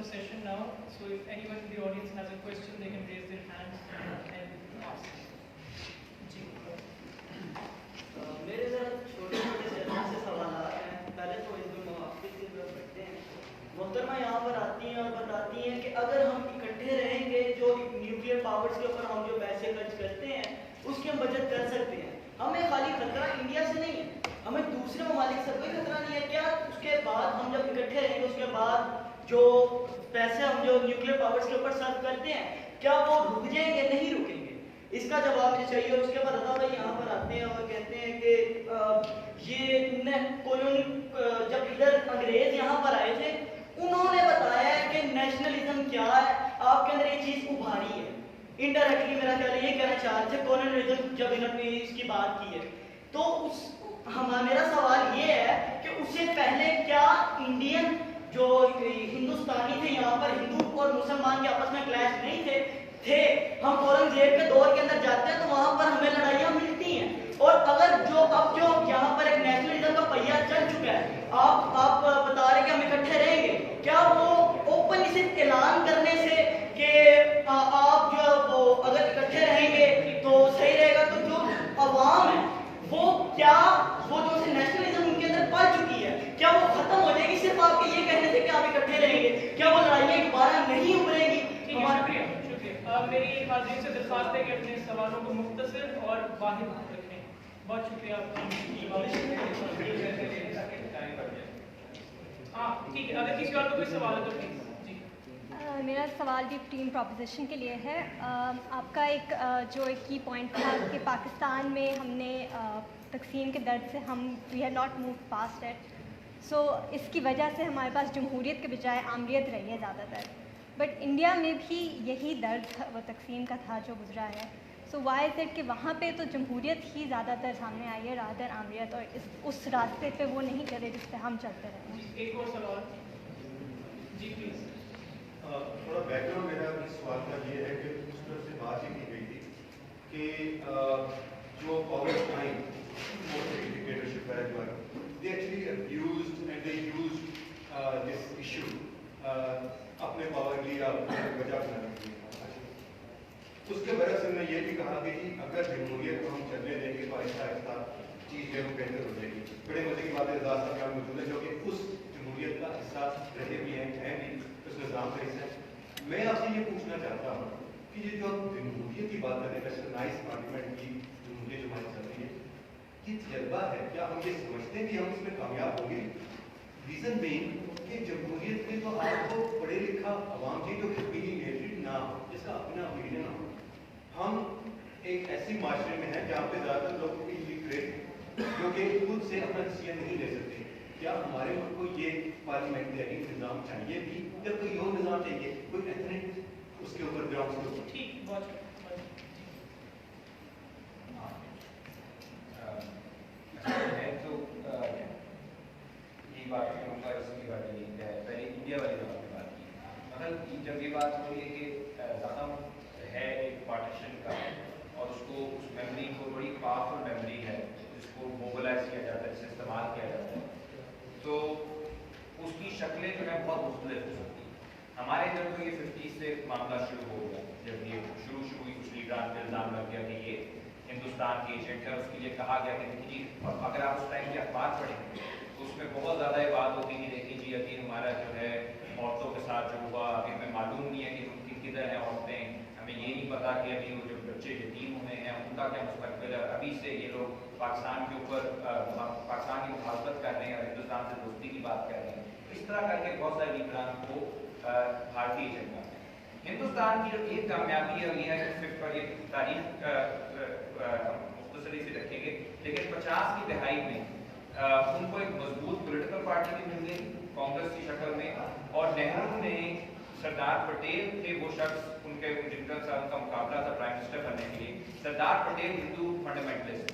Session now, so if anyone in the audience has a question, they can raise their hands and ask.
मेरे साथ छोटे-छोटे से सवाल हैं। पहले तो इसमें मुआफ़िक़ की तरफ बढ़ते हैं। मोहतरमा यहाँ पर आती हैं और बताती हैं कि अगर हम इकट्ठे रहेंगे, जो न्यूक्लियर पावर्स के ऊपर हम जो पैसे खर्च करते हैं, उसकी हम बचत कर सकते हैं। हमें खाली खतरा इंडिया से नहीं है, हमें दूसरे ममालिक से कोई खतरा नहीं है। क्या उसके बाद हम जब इकट्ठे रहेंगे, उसके बाद जो पैसे हम जो न्यूक्लियर पावर्स के ऊपर सर्व करते हैं, क्या वो रुक जाएंगे? नहीं रुकेंगे। इसका जवाब ये चाहिए। और उसके बाद रज़ा भाई यहाँ पर आते हैं और कहते हैं कि ये कॉलोनी जब इधर अंग्रेज यहाँ पर आए थे, उन्होंने बताया है कि नेशनलिज्म क्या है, आपके अंदर ये चीज़ उभारी है। इनडायरेक्टली मेरा ख्याल ये कहना चाह रहे थे कॉलोनियलिज्म जब इन्होंने इसकी बात की है। तो मेरा सवाल ये है कि उससे पहले क्या इंडियन जो हिंदुस्तानी थे यहाँ पर, हिंदू और मुसलमान के आपस में क्लैश नहीं थे। हम औरंगजेब के दौर के अंदर जाते हैं तो वहाँ पर हमें लड़ाइयाँ मिलती हैं। और अगर अब जो यहाँ पर एक नेशनलिज्म का पहिया चल चुका है, आप बता रहे कि हम इकट्ठे रहेंगे, क्या वो ओपन इसे ऐलान करने से कि आप जो वो अगर इकट्ठे रहेंगे तो सही रहेगा, तो जो अवाम है वो क्या वो जो से नेशनलिज्म उनके अंदर पल चुकी है, क्या वो खत्म हो जाएगी सिर्फ आपके ये कहने से कि आप इकट्ठे रहेंगे? क्या वो लड़ाइयाँ दोबारा नहीं उभरेंगी?
शुक्रिया। मेरी एक हाजिर से दरख्वास्त है कि अपने सवालों को मुख्तसर और वाहिद रखें। बहुत शुक्रिया आपका। हाँ ठीक है, अगर किसी और को कोई सवाल है तो प्लीज।
मेरा सवाल भी टीम प्रोपोजिशन के लिए है। आपका जो एक की पॉइंट था कि पाकिस्तान में हमने तकसीम के दर्द से we have not move past it, so इसकी वजह से हमारे पास जमहूरियत के बजाय आमरीत रही है ज़्यादातर। बट इंडिया में भी यही दर्द वो तकसीम का था जो गुजरा है। सो वाई इज़ इट कि वहाँ पे तो जमहूरियत ही ज़्यादातर सामने आई है रादर आमरीत, और उस रास्ते पे वो नहीं चले जिस पे हम चलते रहे हैं।
एक और सवाल जी प्लीज़।
थोड़ा बैकग्राउंड मेरा इस सवाल का ये है कि उस तरफ से बात ही की गई थी कि जो पाकिस्तानी डिक्टेटरशिप है जो है, they actually abused and they used this issue अपने पावर के लिए या वजह बनाने के लिए। उसके वजह से मैं ये भी कहा कि जी अगर जमहूरियत को हम चलने देंगे तो आहिस्ता आहिस्ता चीज़ जो है बेहतर हो जाएगी। बड़े मजे की बात है आज़ाद साहब यहाँ मौजूद है जो कि उस जमहूरियत का हिस्सा रहे भी हैं भी उस निज़ाम का हिस्सा है। मैं आपसे ये पूछना चाहता हूँ कि ये जो जमहूरियत की बात करें, वेस्टर्नाइज पार्लियामेंट की जमहूरियत जो हमारी चल रही है, ये तजर्बा है, क्या हम ये समझते हैं कि हम इसमें कामयाब होंगे? रीज़न बीइंग कि जमहूरियत में तो आपको पढ़े लिखा अवाम की जो ओपिनियनेटेड ना हो, जिसका अपना ओपिनियन हो। हम एक ऐसी माशरे में हैं जहाँ पे ज़्यादातर लोग इलिटरेट जो कि खुद से अपना डिसीजन नहीं ले सकते। क्या हमारे मुल्क को ये पार्लियामेंट्री निज़ाम चाहिए भी या कोई और निज़ाम चाहिए, कोई एथनिक उसके ऊपर ग्राउंड के ऊपर?
ठीक, बहुत
ये बात करूँगा, इसकी बात नहीं है, पहले इंडिया वाली बात की। मतलब जब ये बात हो रही है कि ज़ख़म है एक पार्टीशन का और उसको उस मेमोरी को बड़ी पावरफुल मेमोरी है जिसको मोबलाइज किया जाता है, जिसे इस्तेमाल किया जाता है, तो उसकी शक्लें जो है बहुत मुख्तलिफ हो सकती हैं। हमारे इधर तो ये 50 से मामला शुरू हो गया, जब ये शुरू कुछ लीडरान पे इल्ज़ाम लग गया कि ये हिंदुस्तान के एजेंट है। उसके लिए कहा गया कि देखिए जी, और अगर आप उस टाइम के अखबार पढ़ेंगे तो उसमें बहुत ज़्यादा ये बात होती कि देखिए जी अभी हमारा जो है औरतों के साथ जो हुआ, अभी हमें मालूम नहीं है कि किधर हैं औरतें, हमें ये नहीं पता कि अभी वो जो बच्चे यतीम हुए हैं उनका क्या मुस्तकबिल है, अभी से ये लोग पाकिस्तान के ऊपर पाकिस्तान की मुखालफत कर रहे हैं और हिंदुस्तान से दोस्ती की बात कर रहे हैं, इस तरह करके बहुत सारे लीडरान को भारतीय एजेंडा है। हिंदुस्तान की जो एक कामयाबी है ये है कि सिर्फ पर ये तारीख मुख्तसरी से रखेंगे, लेकिन 50 की दहाई में उनको एक मजबूत पॉलिटिकल पार्टी भी मिल गई कांग्रेस की शक्ल में, और नेहरू ने सरदार पटेल थे वो शख्स उनके जिनका उनका मुकाबला था प्राइम मिनिस्टर बनने के लिए। सरदार पटेल हिंदू फंडामेंटलिस्ट,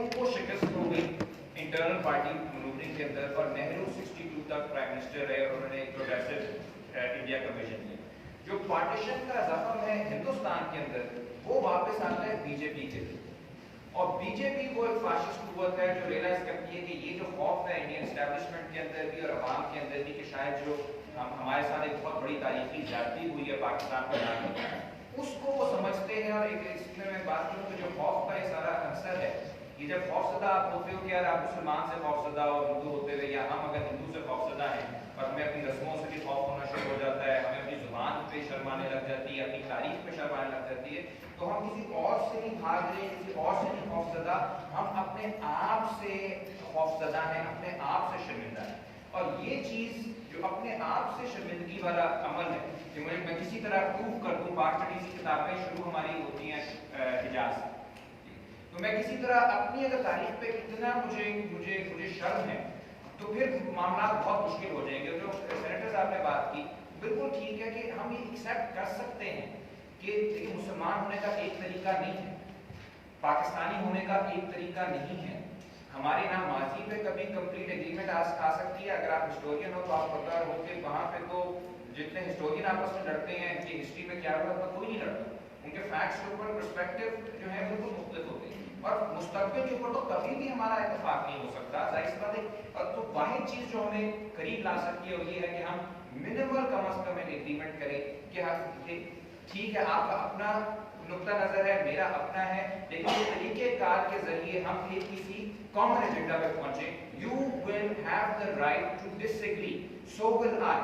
उनको शिकस्त हो गई इंटरनल पार्टी मनूवरिंग के अंदर, और नेहरू 62 तक प्राइम मिनिस्टर रहे और उन्होंने एक प्रोग्रेसिव इंडिया का विजन लिया। जो पार्टीशन का जख्म है हिंदुस्तान के अंदर वो वापस आता है बीजेपी के लिए, और बीजेपी वो एक फाशिस्ट कुव्वत है जो रियलाइज करती है कि ये जो खौफ है इंडियन एस्टेब्लिशमेंट के अंदर भी और अवाम के अंदर भी कि शायद जो हमारे साथ एक बहुत बड़ी तारीखी ज्यादती हुई है पाकिस्तान बनाने, उसको वो समझते हैं। और एक इसमें मैं बात करूँ तो जो खौफ का ये सारा आंसर है, ये जब खौफजदा आप होते हो कि यार आप मुसलमान से खौफजदा और हिंदू होते हुए, या हम अगर हिंदू से खौफजदा हैं और हमें अपनी रस्मों से भी खौफ होना शुरू हो जाता है, हमें अपनी जुबान पे शर्म आने लग जाती है, अपनी तारीख पे शर्म आने लग जाती है, तो हम किसी और से नहीं भाग रहे, किसी और से नहीं खौफजदा, हम अपने आप से खौफजदा हैं, अपने आप से शर्मिंदा हैं। और ये चीज़ जो अपने आप से शर्मिंदगी वाला अमल है कि मैं किसी तरह प्रूव कर दूँ, पाक स्टडीज़ की किताबें शुरू हमारी होती हैं हिजाज से, तो मैं किसी तरह अपनी अगर तारीख पे कितना मुझे मुझे मुझे शर्म है, तो फिर मामला बहुत मुश्किल हो जाएंगे। जो सेनेटर साहब ने बात की बिल्कुल ठीक है कि हम ये एक्सेप्ट कर सकते हैं कि मुसलमान होने का एक तरीका नहीं है, पाकिस्तानी होने का एक तरीका नहीं है। हमारे ना माजी पे कभी कंप्लीट एग्रीमेंट आ सकती है। अगर आप हिस्टोरियन हो तो आप पता हो कि वहाँ पे तो जितने हिस्टोरियन आपस में लड़ते हैं कि हिस्ट्री में क्या हुआ कोई नहीं लड़ता, उनके फैक्ट्स के ऊपर पर्सपेक्टिव जो है बिल्कुल मुख्तलिफ होते हैं, और मुस्तकबिल के ऊपर तो कभी भी हमारा इत्तेफाक नहीं हो सकता, जाहिर सी बात है। तो वाहिद चीज़ जो हमें करीब ला सकती है वो ये है कि हम मिनिमल कम अज कम एक एग्रीमेंट करें कि ठीक है आपका अपना नुक्ता नजर है, मेरा अपना है, लेकिन ये तरीके कार के जरिए हम एक किसी कॉमन एजेंडा पे पहुंचे। You will have the right to disagree, so will I.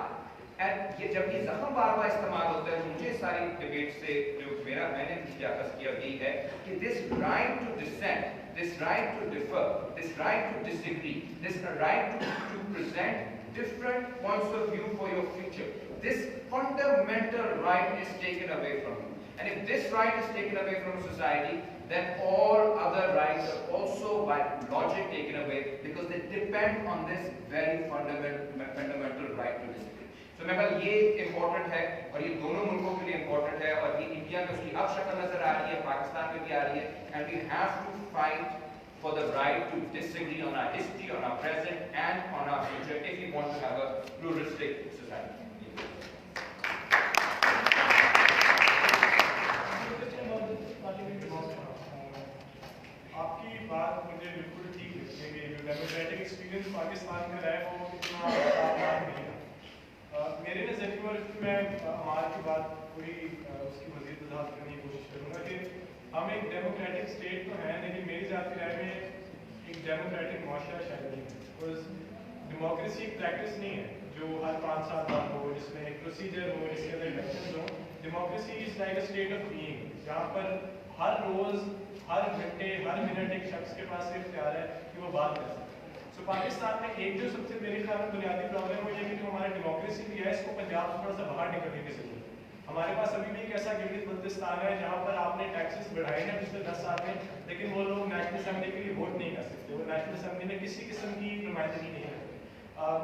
And ये जब ये जख्म बार बार इस्तेमाल होता है, मुझे सारी डिबेट से जो मैंने इजाजत किया यही है कि this right to dissent, this right to differ, this right to disagree, this right to present different points of view for your future, this fundamental right is taken away from you. And if this right is taken away from society, then all other rights are also by logic taken away, because they depend on this very fundamental right to disagree. तो मैं कहता ये important है और ये दोनों मुल्कों के लिए इम्पोर्टेंट है, और ये इंडिया में उसकी अब शक्ल नजर आ रही है, पाकिस्तान में भी आ रही है। And we have to fight for the right to disagree on our history, on our present and on our future if we want to have a pluralistic society.
आपकी बात मुझे बिल्कुल ठीक लगती है कि जो डेमोक्रेटिक एक्सपीरियंस पाकिस्तान में रहा है वो इतना आसान नहीं है। मेरे नज़रिए पर मैं हमारे की बात पूरी उसकी मज़ीद वजाहत करने की कोशिश करूँगा कि हम एक डेमोक्रेटिक स्टेट तो हैं, लेकिन मेरी ज़ाती राय में एक डेमोक्रेटिक माशरा शायद नहीं है। बिकॉज डेमोक्रेसी एक प्रैक्टिस नहीं है जो हर 5 साल बाद हो, जिसमें एक प्रोसीजर हो, जिसके अंदर इलेक्शन हो। Democracy is like a state of being, जहाँ पर हर रोज़, हर घंटे, हर मिनट एक शख्स के पास इख्तियार है कि वो बात कर सकते हैं। सो पाकिस्तान में एक जो सबसे मेरे ख्याल में बुनियादी प्रॉब्लम वो ये कि जो हमारी डेमोक्रेसी भी है, इसको पंजाब से थोड़ा सा बाहर निकलने की जरूरत है। हमारे पास अभी भी एक ऐसा गिलगित बल्तिस्तान है जहाँ पर आपने टैक्सेस बढ़ाए हैं पिछले 10 साल में, लेकिन वो लोग नेशनल असेंबली के लिए वोट नहीं कर सकते, वो नेशनल असेंबली में किसी किस्म की नुमाइंदगी नहीं करते।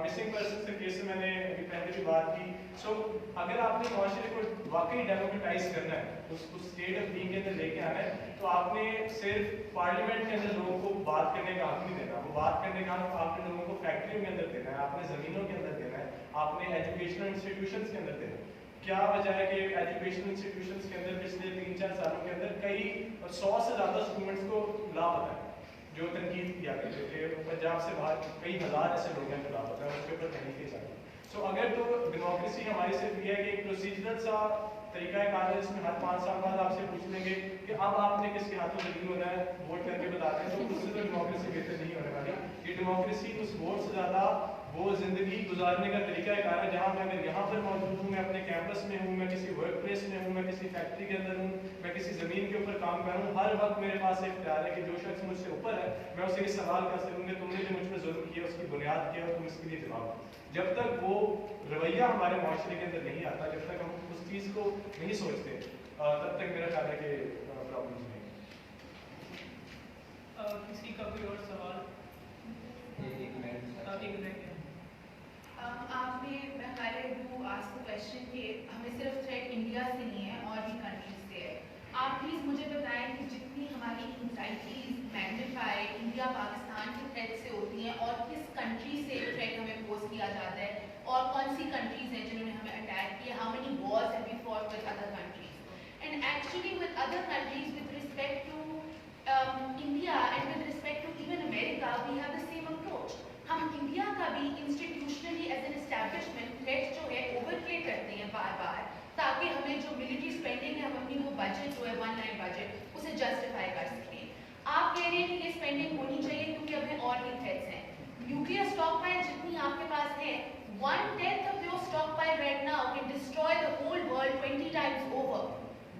मिसिंग पर्सन के केस में मैंने अभी पहले भी बात की। सो अगर आपने माशरे को वाकई डेमोक्रेटाइज करना है, उसको स्टेट ऑफ बीइंग के अंदर लेके आना है, तो आपने सिर्फ पार्लियामेंट के अंदर लोगों को बात करने का हक नहीं देना। वो बात करने का हक आपने लोगों को फैक्ट्रियों के अंदर देना है, आपने ज़मीनों के अंदर देना है, आपने एजुकेशनल इंस्टीट्यूशंस के अंदर देना है। क्या वजह है कि एजुकेशनल इंस्टीट्यूशंस के अंदर पिछले 3-4 सालों के अंदर कई 100 से ज़्यादा स्टूडेंट्स को लापता है, जो तनकीद किया करते थे। पंजाब से बाहर कई हज़ार ऐसे लोग हैं जो लापता है, उसके ऊपर तहरीकें चाहिए। सो अगर तो डेमोक्रेसी हमारी सिर्फ ये है कि एक प्रोसीजरल सा तरीका कार है जिसमें हर 5 साल बाद आपसे पूछ लेंगे कि अब आपने किसके हाथों जमीन होना है, वोट करके बताते हैं, तो उससे तो डेमोक्रेसी बेहतर नहीं होने वाली। ये डेमोक्रेसी उस वोट से ज़्यादा وہ زندگی گزارنے کا طریقہ کار ہے جہاں میں اگر یہاں پر موجود ہوں، میں اپنے کیمپس میں ہوں، میں کسی ورک پلیس میں ہوں، میں کسی فیکٹری کے اندر ہوں، میں کسی زمین کے اوپر کام کر رہا ہوں، ہر وقت میرے پاس اختیار ہے کہ جو شخص مجھ سے اوپر ہے میں اسے یہ سوال کر سکوں کہ تم نے جو مجھ پہ ظلم کیا اس کی بنیاد کیا اور تم اس کے لیے جواب دو۔ جب تک وہ رویہ ہمارے معاشرے کے اندر نہیں آتا، جب تک ہم اس چیز کو نہیں سوچتے، تب تک میرا خیال ہے کہ پرابلمس نہیں۔
کسی کا کوئی اور سوال؟
آپ نے ہمارے وہ آسک کویشچن کہ ہمیں صرف تھریٹ انڈیا سے نہیں ہے اور بھی کنٹریز سے ہے۔ آپ پلیز مجھے بتائیں کہ جتنی ہماری انزائٹیز میگنیفائی انڈیا پاکستان کے تھریٹ سے ہوتی ہیں اور کس کنٹری سے تھریٹ ہمیں پوز کیا جاتا ہے اور کون سی کنٹریز ہیں جنہوں نے ہمیں اٹیک کیا، how many wars have we fought with other countries and actually with other countries with respect to India and with respect to even America we have the same approach۔ ہم India کا بھی انسٹیٹیوشنلی as an establishment threat جو ہے over پلے کرتے ہیں بار بار، تاکہ ہمیں جو ملٹری اسپینڈنگ ہے ہم اپنی وہ بجٹ جو ہے 1 لاین بجٹ اسے جسٹیفائی کر سکیں۔ آپ کہہ رہے ہیں کہ یہ اسپینڈنگ ہونی چاہیے کیونکہ ہمیں اور بھی تھریٹس ہیں۔ نیوکلیئر اسٹاک پائل جتنی آپ کے پاس ہے 1/10 of your stockpile right now can destroy the whole world 20 times over.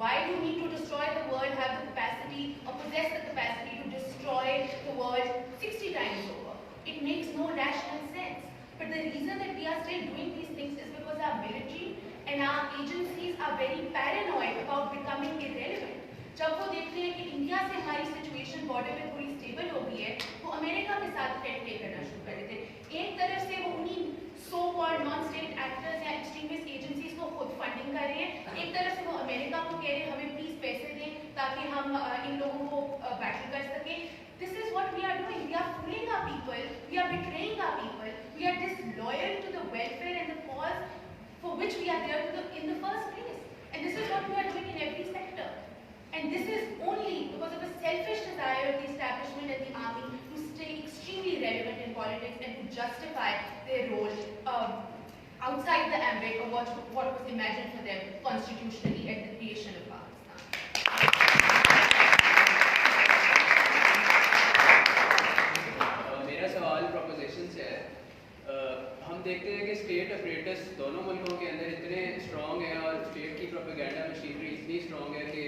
Why do you need to destroy the world, have the capacity or possess the capacity to destroy the world 60 times over? It makes no rational sense. But the reason that we are still doing these things is because our military and our agencies are very paranoid about becoming irrelevant. جب وہ دیکھتے ہیں کہ India سے ہماری situation border پہ تھوڑی stable ہو گئی ہے تو امریکہ کے ساتھ تھریٹ پلے کرنا شروع کر دیتے ہیں۔ ایک طرف سے وہ انہیں so called non state actors یا ایکسٹریمسٹ ایجنسیز کو خود فنڈنگ کر رہے ہیں، ایک طرف سے وہ امریکہ کو کہہ رہے ہیں ہمیں پلیز پیسے دیں تاکہ ہم ان لوگوں کو بیٹل کر سکیں۔ This is what we are doing. We are fooling our people. We are betraying our people. We are disloyal to the welfare and the cause for which we are there in the first place. And this is what we are doing in every sector. And this is only because of a selfish desire of the establishment and the army to stay extremely relevant in politics and to justify their role outside the ambit of what was imagined for them constitutionally at the creation of Pakistan.
میرا سوال proposition سے ہے۔ ہم دیکھتے ہیں کہ state apparatus دونوں ملکوں کے اندر اتنے اسٹرانگ ہیں اور اسٹیٹ کی پروپیگنڈا مشینری اتنی اسٹرانگ ہے کہ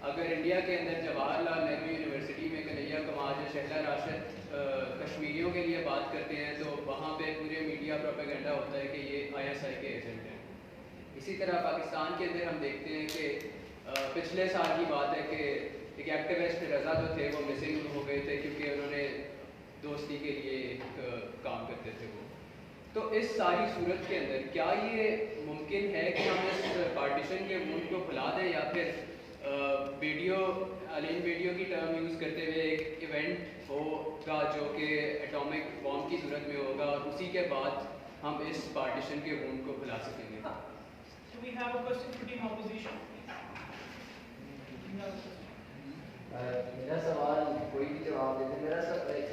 اگر انڈیا کے اندر جواہر لال نہرو یونیورسٹی میں کنہیا کمال یا شہلا راشد کشمیریوں کے لیے بات کرتے ہیں تو وہاں پہ پورے میڈیا پروپیگنڈا ہوتا ہے کہ یہ ISI کے ایجنٹ ہیں۔ اسی طرح پاکستان کے اندر ہم دیکھتے ہیں کہ پچھلے سال کی بات ہے کہ ایک ایکٹیوسٹ رضا جو تھے وہ مسنگ ہو گئے تھے کیونکہ انہوں نے دوستی کے لیے ایک کام کرتے تھے وہ۔ تو اس ساری صورت کے اندر کیا یہ ممکن ہے کہ ہم اس پارٹیشن کے ملک کو کھلا دیں یا پھر الین ویڈیو کی ٹرم یوز کرتے ہوئے ایک ایونٹ ہوگا جو کہ ایٹامک بام کی صورت میں ہوگا اور اسی کے بعد ہم اس پارٹیشن کے وونڈ کو کھلا سکیں گے؟
Do we have a question for team opposition?
میرا سوال کوئی بھی جواب دیتے، میرا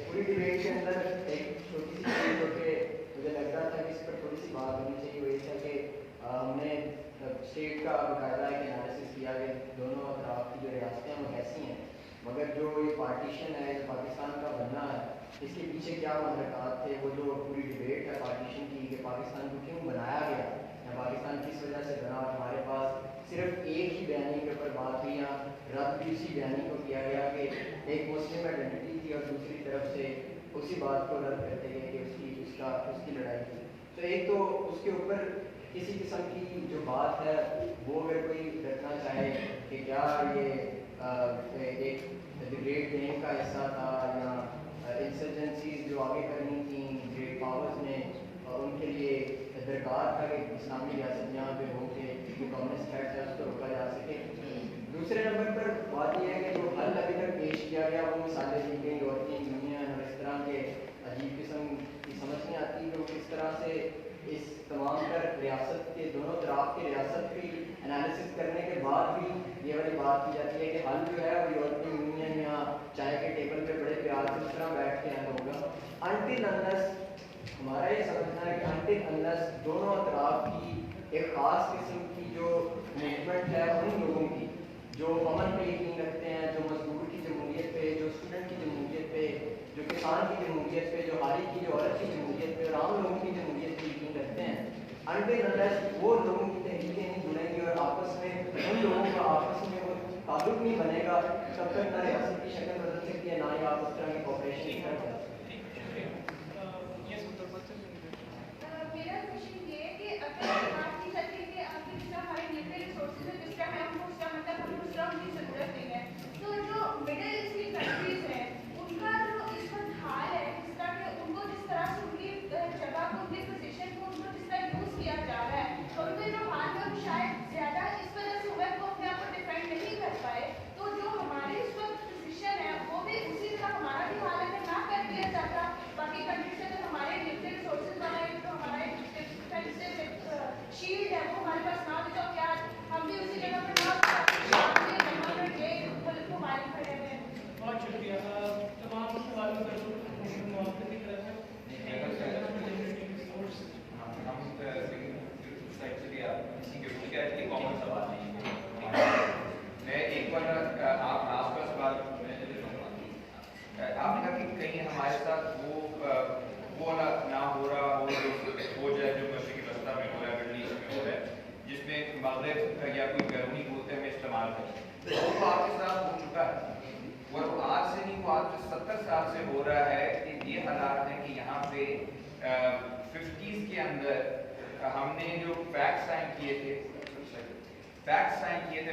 پوری ڈبیٹ کے اندر ایک چھوٹی سی چیز جو کہ مجھے لگتا تھا کہ اس پر تھوڑی سی بات ہونی چاہیے، وہ یہ تھا کہ ہم نے اسٹیٹ کا باقاعدہ ایک انالیسس کیا کہ دونوں اطراف کی جو ریاستیں ہیں وہ کیسی ہیں، مگر جو یہ پارٹیشن ہے جو پاکستان کا بننا ہے اس کے پیچھے کیا محرکات تھے، وہ جو پوری ڈبیٹ ہے پارٹیشن کی کہ پاکستان کو کیوں بنایا گیا یا پاکستان کس وجہ سے بنا، اور ہمارے پاس صرف ایک ہی بیانی کے اوپر بات ہوئی یا رد بھی اسی بیانی کو کیا گیا کہ ایک مسلم آئیڈینٹی تھی اور دوسری طرف سے اسی بات کو رد کرتے گئے کہ اس کی لڑائی تھی۔ تو ایک تو اس کے اوپر کسی قسم کی جو بات ہے وہ اگر کوئی رکھنا چاہے کہ کیا یہ ایک گریٹ گیم کا حصہ تھا یا انسرجنسیز جو آگے کرنی تھیں گریٹ پاورز نے اور ان کے لیے درکار تھا کہ اسلامی ریاست یہاں پہ ہو کے جو کمیونسٹ تھریٹ ہے اس کو روکا جا سکے۔ دوسرے نمبر پر بات یہ ہے کہ جو حل ابھی تک پیش کیا گیا وہ مثالیں دی گئی یورپین یونین اور اس طرح کے عجیب قسم کی سمجھ نہیں آتی کہ وہ کس طرح سے اس تمام تر ریاست کے دونوں طرف کی ریاست کی انالیسس کرنے کے بعد بھی یہ والی بات کی جاتی ہے کہ حل جو ہے وہ یورپین یونین یا چائے کے ٹیبل پہ بڑے پیار سے اس طرح بیٹھ کے حل ہوگا۔ انٹل انلیس ہمارا یہ سمجھنا ہے کہ انٹل انلیس دونوں اطراف کی ایک خاص قسم کی جو موومنٹ ہے ان لوگوں کی جو امن پہ یقین رکھتے ہیں، جو مزدور کی جمہوریت پہ، جو اسٹوڈنٹ کی جمہوریت پہ، جو کسان کی جمہوریت پہ، جو حالی کی جو عورت کی جمہوریت پہ اور عام لوگوں کی جمہوریت अनटिल अनलेस वो लोगों की तहरीकें नहीं जुड़ेंगी और आपस में उन लोगों का आपस में वो ताल्लुक नहीं बनेगा, तब तक ना रियासत की शक्ल बदल सकती है, ना ही आप उस तरह की कॉपरेशन कर सकते।
मेरा क्वेश्चन ये है कि अगर बात की जाती है कि आपके जिस तरह हमारे नेचुरल रिसोर्सेज है, जिस तरह हमको उस तरह मतलब हमको उस तरह उनकी ज़रूरत नहीं है, तो जो मिडिल ईस्ट की कंट्रीज हैं उनका जो इस वक्त हाल है, जिस तरह के उनको जिस तरह से उनकी जगह को, उनकी पोजीशन को उनको जिस तरह यूज़ किया जा रहा है, तो उनके जो हाल है वो शायद ज़्यादा इस वजह से हुआ है वो अपने आप को डिफेंड नहीं कर पाए, तो जो हमारी इस वक्त पोजीशन है वो भी उसी तरह हमारा भी हाल है ना कर दिया जाता बाकी कंट्री से, तो हमारे नेचुरल रिसोर्सेज वाला जो हमारा शील्ड है वो हमारे पास ना भी, तो क्या हम भी उसी जगह पर हमारे खड़े हुए हैं।
बहुत शुक्रिया। तमाम सवालों का मुआवजे की तरफ है
कॉमन सवाल मैं एक बार आपका सवाल आपने कहा कि कहीं हमारे साथ वो ना हो रहा हो जाए जो मशरक़ी वस्ता में हो रहा है, मिडल ईस्ट में हो रहा है, जिसमें मगरिब या कोई बैरूनी क़ुव्वतें हमें इस्तेमाल करें, तो आपके साथ हो चुका है और आज से नहीं, वो आज से 70 साल से हो रहा है कि ये हालात है कि यहाँ पे 50s के अंदर हमने जो पैक्ट साइन किए थे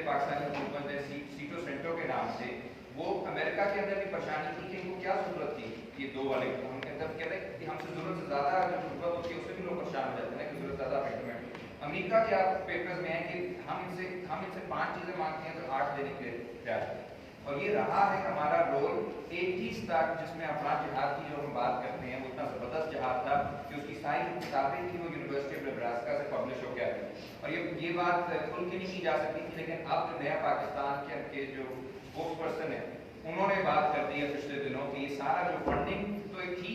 पाकिस्तानी हुकूमत ने सीटो सेंटो के नाम से, वो अमेरिका के अंदर भी परेशानी थी कि इनको क्या जरूरत थी ये दो वाले, हम कहते हैं कि हमसे जरूरत से ज़्यादा जो जरूरत होती है उससे भी लोग परेशान हो जाते हैं कि जरूरत ज़्यादा पेमेंट। अमेरिका के आप पेपर्स में है कि हम इनसे 5 चीज़ें मांगते हैं तो 8 देने के लिए तैयार है, और ये रहा है हमारा रोल 80s तक, जिसमें अफगान जिहाद की जो हम बात करते हैं वो इतना ज़बरदस्त जिहाद था कि उसकी सारी किताबें थी वो यूनिवर्सिटी ऑफ नेब्रास्का से पब्लिश हो गया थी, और ये बात खुल के नहीं की जा सकती थी, लेकिन अब जो नया पाकिस्तान के जो स्पोक्स पर्सन है उन्होंने बात कर दी है पिछले दिनों की, ये सारा जो फंडिंग तो एक थी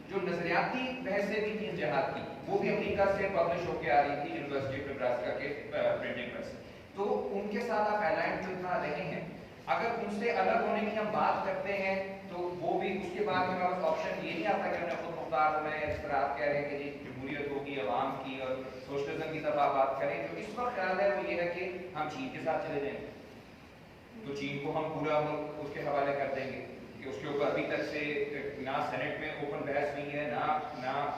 जो नजरियाती बहसें भी थी जिहाद की, वो भी अमेरिका से पब्लिश होकर आ रही थी यूनिवर्सिटी ऑफ नेब्रास्का के प्रिंटिंग प्रेस, तो उनके साथ आप अलाइंड जो इतना रहे हैं, अगर उनसे अलग होने की हम बात करते हैं तो वो भी उसके बाद हमारे पास ऑप्शन ये नहीं आता कि हमने खुद मुख्तार होना है, इस तरह आप कह रहे हैं कि जी जमहूरियत होगी अवाम की और सोशलिज्म की तरफ आप बात करें, जो इस वक्त ख्याल है वो ये है कि हम चीन के साथ चले जाएंगे, तो चीन को हम पूरा मुल्क उसके हवाले कर देंगे कि उसके ऊपर अभी तक से ना सेनेट में ओपन बहस नहीं है, ना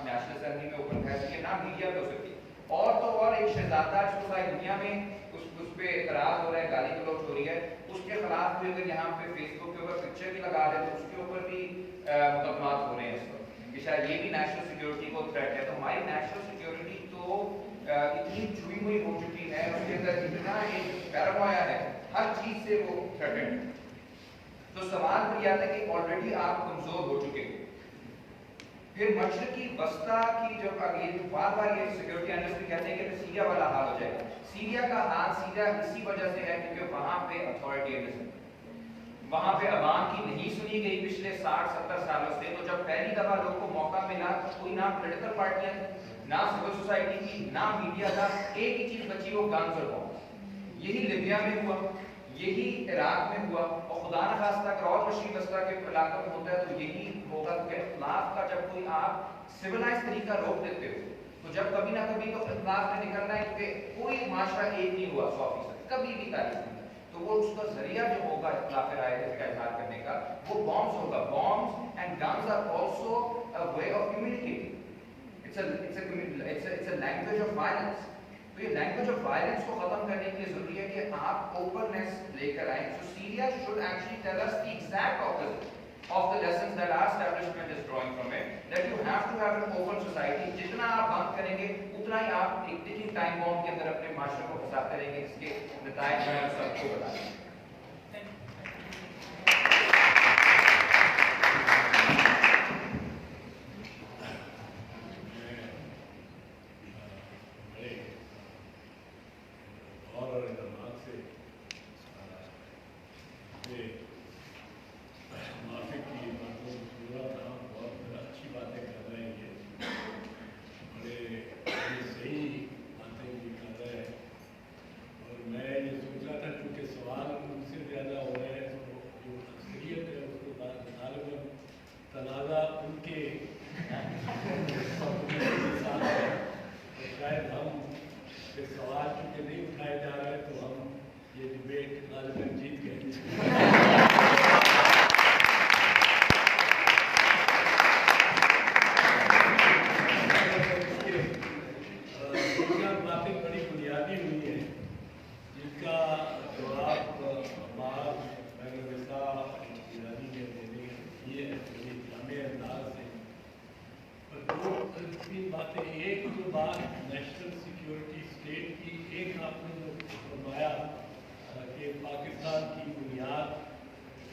नेशनल असेंबली में ओपन बहस नहीं है, ना मीडिया पे हो सकती है, और तो और एक शहजादा जो सारी दुनिया में उस पर एतराज हो रहा है, गाली गलौज हो रही है, उसके खिलाफ भी अगर यहाँ पे फेसबुक के ऊपर पिक्चर भी लगा रहे हैं तो उसके ऊपर भी मुकदमात हो रहे हैं इस वक्त कि शायद ये भी नेशनल सिक्योरिटी को थ्रेट है, तो हमारी नेशनल सिक्योरिटी तो इतनी छुई हुई हो चुकी है, उसके अंदर इतना एक पैरानोया है, हर चीज से वो थ्रेटेंड है, तो सवाल फिर आता है कि ऑलरेडी आप कमजोर हो चुके हो, फिर मशरकी वस्ता की जो बार बार ये सिक्योरिटी एनालिस्ट भी कहते हैं कि सीरिया वाला हाल हो जाएगा, सीरिया का हाल सीरिया इसी वजह से है क्योंकि वहां पे अथॉरिटेरियनिज्म, वहां पे अवाम की नहीं सुनी गई पिछले 60-70 सालों से, तो जब पहली दफा लोगों को मौका मिला तो कोई ना पॉलिटिकल पार्टियां, ना सिविल सोसाइटी की, ना मीडिया था, एक ही चीज बची वो गन्स और बॉम्ब। यही लिबिया में हुआ, यही इराक में हुआ, और खुदा न खास्ता अगर और मशरकी वस्ता के इलाकों में होता है तो यही होगा, तो इख्तिलाफ का जब कोई आप सिविलाइज तरीका रोक देते हो तो जब कभी ना कभी तो इख्तिलाफ में निकलना है, क्योंकि कोई माशरा एक नहीं हुआ 100% कभी भी तारीख में, तो वो उसका जरिया जो होगा इख्तिलाफ राय का इजहार करने का वो बॉम्ब्स होगा, bombs and guns are also a way of communicating, it's a language of violence, तो ये लैंग्वेज ऑफ वायलेंस को खत्म करने के लिए जरूरी है कि आप ओपननेस लेकर आए, so Syria should actually tell us the exact opposite of the lessons that our establishment is drawing from it, that you have to have an open society, जितना आप बंद करेंगे उतना ही आप एक टिकिंग टाइम बॉम्ब के अंदर अपने माशरे को फंसाते रहेंगे, इसके नतायज मैं सबको बताऊंगा।
सवाल कि सवाल चूँकि नहीं उठाए जा रहे तो हम ये डिबेट गालिबन जीत गए। बातें बड़ी बुनियादी हुई है जिनका जवाब बुनियादी में देने ये लंबे अंदाज से पर दो तीन बातें। एक जो बात नेशनल सिक्योरिटी स्टेट की, एक आपने जो फरमाया कि पाकिस्तान की बुनियाद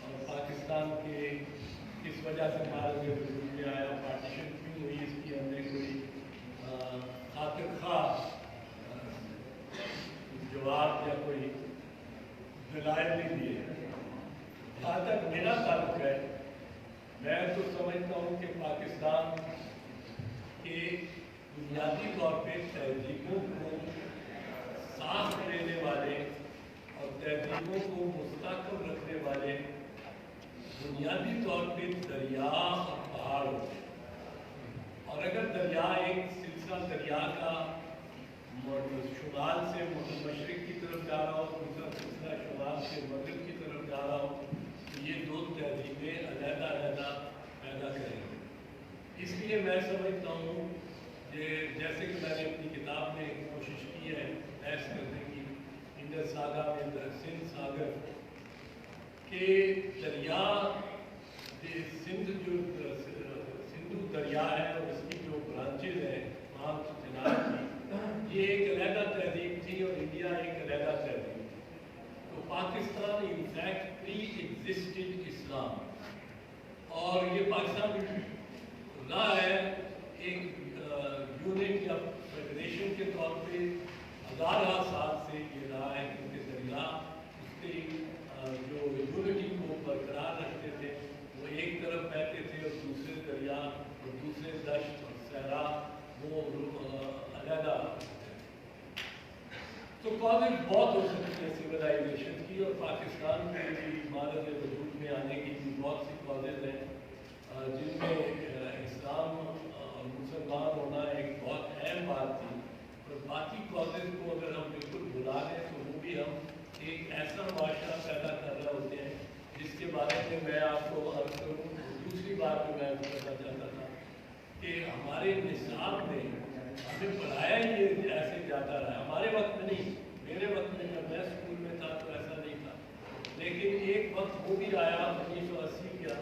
और पाकिस्तान के किस वजह से भारत के वजूद में आया, पार्टीशन क्यों हुई, इसकी हमने कोई खातिर खा जवाब या कोई दलाइल नहीं दिए। जहाँ तक मेरा ताल्लुक है, मैं तो समझता हूँ कि पाकिस्तान के बुनियादी तौर पे तहजीबों को साथ देने वाले और तहजीबों को मुस्तहकम रखने वाले बुनियादी तौर पे दरिया और पहाड़ होते हैं। और अगर दरिया एक सिलसिला दरिया का शुमाल से मशरिक की तरफ जा रहा हो, दूसरा सिलसिला शुमाल से मगरब की तरफ जा रहा हो, तो ये दो तहजीबें अलग-अलग पैदा करेंगे। इसलिए मैं समझता हूँ कि जैसे कि मैंने अपनी किताब में कोशिश की है बहस करने की, इंडस सागा में सिंध सागर के दरिया, सिंधु दरिया है और इसकी जो ब्रांचेज हैं वहाँ चिनाब की, ये एक अलग तहजीब थी और इंडिया एक अलग तहजीब थी। तो पाकिस्तान इनफैक्ट प्री एग्जिस्टेड इस्लाम, और ये पाकिस्तान रहा है एक यूनिट या फेडरेशन के तौर पे हज़ार साल से ये रहा है, क्योंकि दरिया उसके जो यूनिटी को बरकरार रखते थे, वो एक तरफ बहते थे और दूसरे दरिया और दूसरे दश्त और सहरा वो अलग। तो कॉलेज बहुत हो सकती है सिविलाइजेशन की, और पाकिस्तान में भी इमारत वजूद में आने की भी बहुत सी कॉलेज हैं जिनमें इस्लाम और मुसलमान होना एक बहुत अहम बात थी। और बाकी कॉलेज को अगर हम बिल्कुल भुला दें तो वो भी हम एक ऐसा माशरा पैदा कर रहे होते हैं जिसके बारे में मैं आपको अर्ज करूँ। दूसरी बात जो मैं बताना चाहता था कि हमारे निसाब में हमें पढ़ाया ये ऐसे जाता रहा, हमारे वक्त में नहीं, मेरे वक्त में जब मैं स्कूल में था तो ऐसा नहीं था, लेकिन एक वक्त वो भी आया 1980 का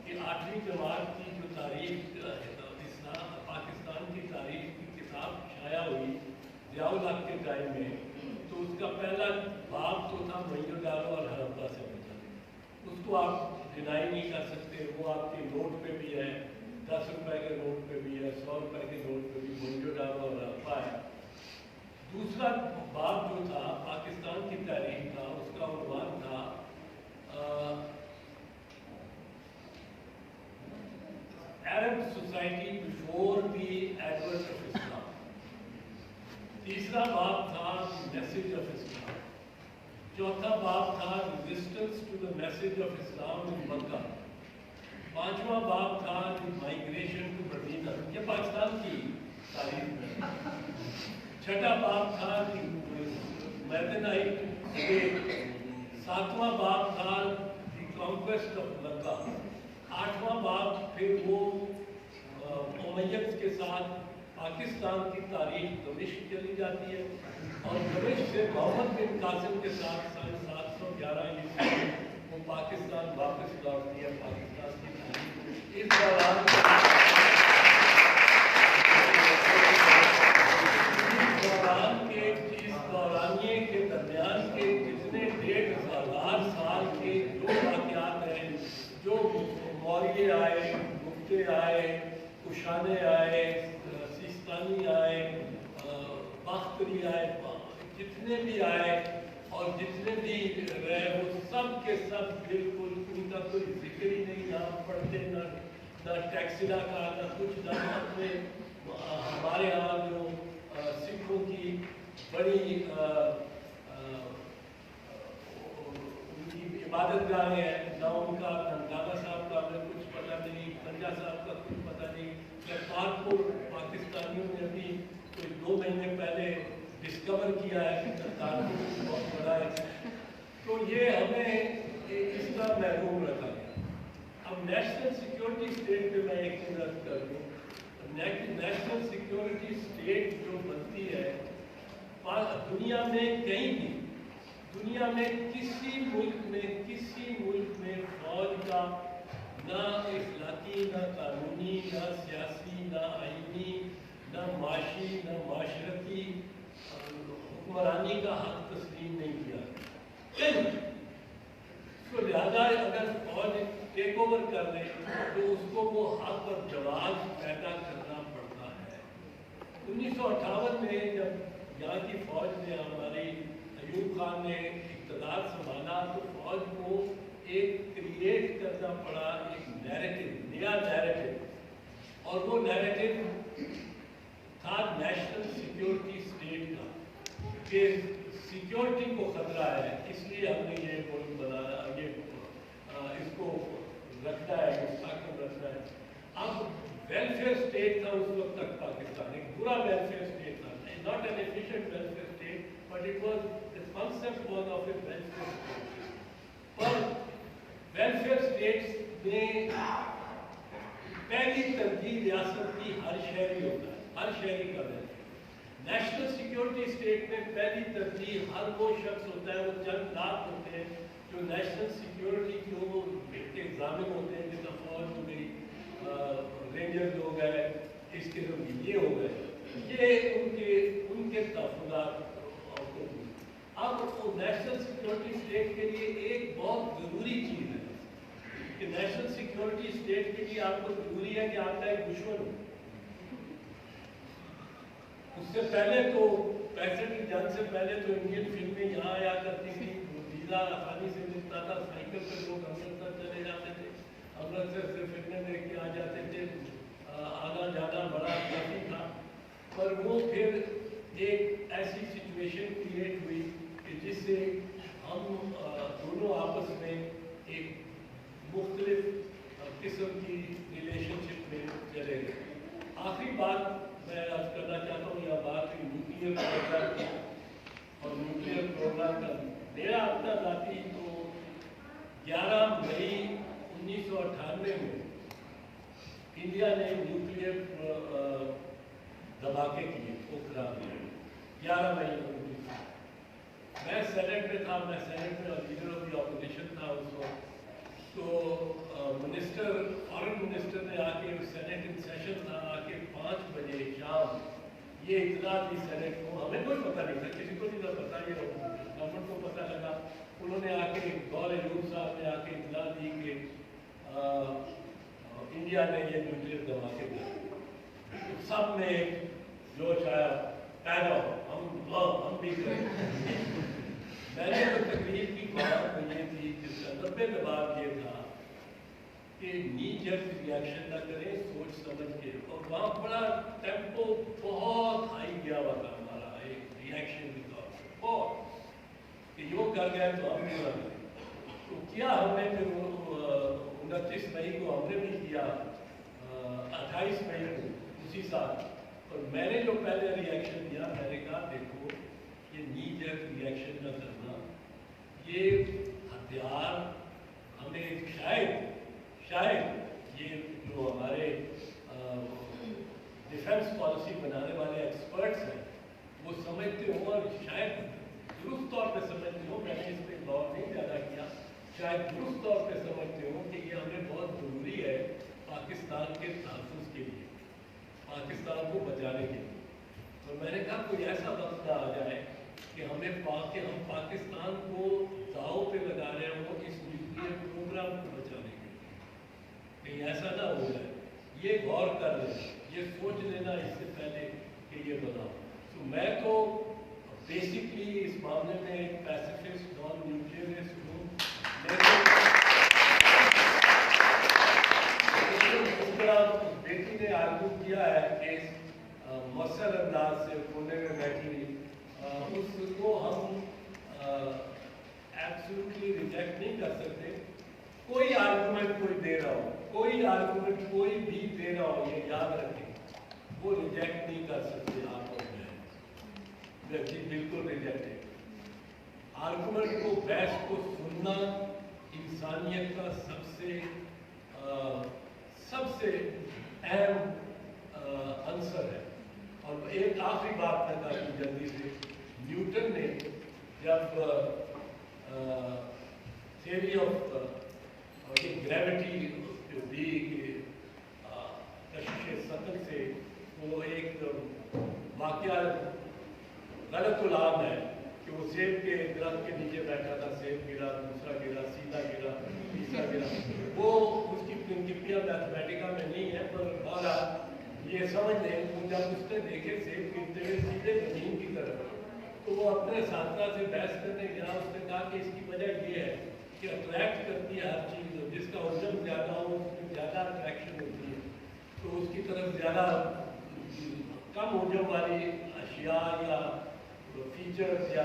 कि 8वीं जमात की जो तारीख इस्लाम पाकिस्तान की तारीख की किताब शाया हुई ज़ियाउल हक के टाइम में, तो उसका पहला बाब तो था मोहनजोदारो और हड़प्पा से बचा। उसको आप डिनाई नहीं कर सकते, वो आपके नोट पे भी है, 10 रुपए के नोट पे भी है, 100 रुपए के नोट पे भी मोहनजोदारो और हड़प्पा है। दूसरा बाब जो था पाकिस्तान की तारीख का, उसका उन्वान था Arab society before the advert of Islam. तीसरा बाब था मैसेज ऑफ इस्लाम। चौथा बाब था resistance to the message of Islam in Mecca. पांचवा बाब था माइग्रेशन टू मदीना, ये पाकिस्तान की तारीख में। छठा बाब था मैदनाइट स्टेट। सातवां बाब था कॉन्क्वेस्ट ऑफ मक्का। आठवां बाब फिर वो उमैय्यद के साथ पाकिस्तान की तारीख दमिश्क चली जाती है, और दमिश्क से मोहम्मद बिन कासिम के साथ 711 ईस्वी में वो पाकिस्तान वापस लौटती है। पाकिस्तान की तारीख इस दौरानिए के दरमियान के जितने 1500 साल के जो वाक़यात हैं, जो मौर्य आए, गुप्ते आए, कुशाने आए, सिस्तानी आए, बाख्तरी आए, जितने भी आए और जितने भी रहे वो सब के सब बिल्कुल उनका कोई जिक्र ही नहीं, ना पढ़ते ना टैक्सिला का ना कुछ ना अपने। हमारे यहाँ जो सिखों की बड़ी उनकी इबादत गाहें हैं, ना उनका ननकाना साहब का हमें कुछ पता नहीं, पंजा साहब का कुछ पता नहीं। पाकपुर पाकिस्तानियों ने भी कोई 2 महीने पहले डिस्कवर में इसका महबूब रखा गया। अब नेशनल सिक्योरिटी स्टेट पे मैं एक चीज अर्ज कर दूँ, नेशनल सिक्योरिटी स्टेट जो बनती है दुनिया में कहीं भी, दुनिया में किसी मुल्क में फौज का ना इखलाकी, ना कानूनी, ना सियासी, ना आईनी, ना माशी, ना माशरती हुक्मरानी का हक तस्लीम नहीं किया। तो लिहाजा अगर फौज टेक ओवर कर ले तो उसको वो हक और जवाब पैदा करना पड़ता है। 1958 में जब यहाँ की फौज ने, हमारी अयूब खान ने इक़्तिदार संभाला तो फौज को एक क्रिएट करना पड़ा, एक नैरेटिव, नया नैरेटिव, और वो नैरेटिव था नेशनल सिक्योरिटी स्टेट का, कि सिक्योरिटी को खतरा है, इसलिए हमने ये मुल्क बनाया, ये इसको रखना है, मुस्तक़िल रखना है। अब वेलफेयर स्टेट था उस वक्त तक पाकिस्तान, एक बुरा वेलफेयर स्टेट था, not an efficient welfare state, but it was the concept was of A welfare state. पर वेलफेयर स्टेट्स में पहली तरजीह रियासत की हर शहरी होता है, हर शहरी का वेलफेयर। नेशनल सिक्योरिटी स्टेट में पहली तरजीह हर वो शख्स होता है, वो चंद लाख होते हैं जो नेशनल सिक्योरिटी के वो एग्जामिन होते हैं, जैसा फौज हो गई, रेंजर्स हो गए, इस किस्म की ये हो गए, ये उनके तहफ़्फ़ुज़ात। अब वो नेशनल सिक्योरिटी स्टेट के लिए एक बहुत ज़रूरी चीज़ है कि नेशनल सिक्योरिटी स्टेट के लिए आपको ज़रूरी है कि आपका एक दुश्मन हो। उससे पहले तो 65 की जंग से पहले तो इंडियन फिल्में यहाँ आया करती थी, वीज़ा आसानी से मिलता था, साइकिल पर लोग अमृतसर चले जाते थे, अमृतसर से फिल्में देख के आ जाते थे, आना जाना बड़ा काफ़ी था। पर वो फिर एक ऐसी सिचुएशन क्रिएट हुई कि जिससे हम दोनों आपस में एक मुख्तलिफ किस्म की रिलेशनशिप में चले गए। आखिरी बात मैं आज करना चाहता हूँ, यह बात न्यूक्लियर प्रोग्राम की, और न्यूक्लियर प्रोग्राम का मेरा अपना जाती तो 11 मई 1998 में इंडिया ने न्यूक्लियर धमाके किए पोखरान में, 11 मई 1998। मैं सेनेट में था, मैं सेनेट में लीडर ऑफ द ऑपोजिशन था उस वक्त। तो मिनिस्टर, फॉरेन मिनिस्टर ने आके, सेनेट इन सेशन था, आके 5 बजे शाम ये इतला दी सेनेट को, हमें कोई पता नहीं था, किसी को नहीं था पता, ये गवर्नमेंट को पता लगा। उन्होंने आके, गौर अयूब साहब ने आके इतला दी कि इंडिया ने ये न्यूक्लियर धमाके किए। तो सब में जोश आया, पैदा हो, हम भी करें। मैंने तो तकरीर की बात तो ये थी, जिसका 90 दबाव ये था कि नी जर्क रिएक्शन ना करें, सोच समझ के। और वहाँ बड़ा टेम्पो बहुत हाई गया हुआ था हमारा, एक रिएक्शन की तौर पर बहुत, कि यो कर गए तो हम भी कर गए। तो किया हमने, फिर 29 मई को हमने भी किया, 28 मई को उसी साल। और मैंने जो पहले रिएक्शन दिया, मैंने कहा देखो ये नी जर्क रिएक्शन न करना, ये हथियार हमें शायद ये जो हमारे डिफेंस पॉलिसी बनाने वाले एक्सपर्ट्स हैं वो समझते हो, और शायद दुरुस्त तौर पे समझते हो, मैंने इस पर गौर नहीं ज़्यादा किया, शायद दुरुस्त तौर पे समझते हो कि ये हमें बहुत ज़रूरी है पाकिस्तान के तहफ़्फ़ुज़ के लिए, पाकिस्तान को बचाने के लिए। तो मैंने कहा कोई ऐसा वक्त ना आ जाए कि हम पाकिस्तान को दाव पे लगा रहे हो इस न्यूक्लियर प्रोग्राम को बचाने के लिए, कहीं ऐसा ना हो जाए। ये गौर कर लेना, ये सोच लेना इससे पहले कि ये बनाओ। तो मैं तो बेसिकली इस मामले में एक पैसिफिस्ट, नॉन न्यूक्लियरिस्ट हूँ। बेटी ने आर्ग्यू किया है कि मौसर अंदाज से कोने में बैठी हुई, उसको हम एब्सोल्युटली रिजेक्ट नहीं कर सकते। कोई आर्गुमेंट कोई दे रहा हो, कोई आर्गुमेंट कोई भी दे रहा हो, ये याद रखें, वो रिजेक्ट नहीं कर सकते आप और मैं, बिल्कुल रिजेक्ट है। आर्गुमेंट को, बहस को सुनना इंसानियत का सबसे अहम आंसर है। और एक आखिरी बात मैं कहा जल्दी से, न्यूटन ने जब थियरी ऑफ ग्रेविटी दी कशिश सतन से, वो एक वाकया गलत उलाम है कि वो सेब के दरख्त के नीचे बैठा था, सेब गिरा, दूसरा गिरा, सीधा गिरा, तीसरा गिरा। वो उसकी प्रिंसिपिया मैथमेटिका में नहीं है, पर बहरहाल ये समझ लें कि जब उसने देखे सेब गिरते हुए सीधे जमीन की तरफ, तो वो अपने साथी से बहस करने गया। उसने कहा कि इसकी वजह ये है कि अट्रैक्ट करती है हर चीज़, जिसका वजन ज़्यादा हो उसमें ज़्यादा अट्रैक्शन होती है, तो उसकी तरफ ज़्यादा कम वजन वाली अशिया या फीचर्स या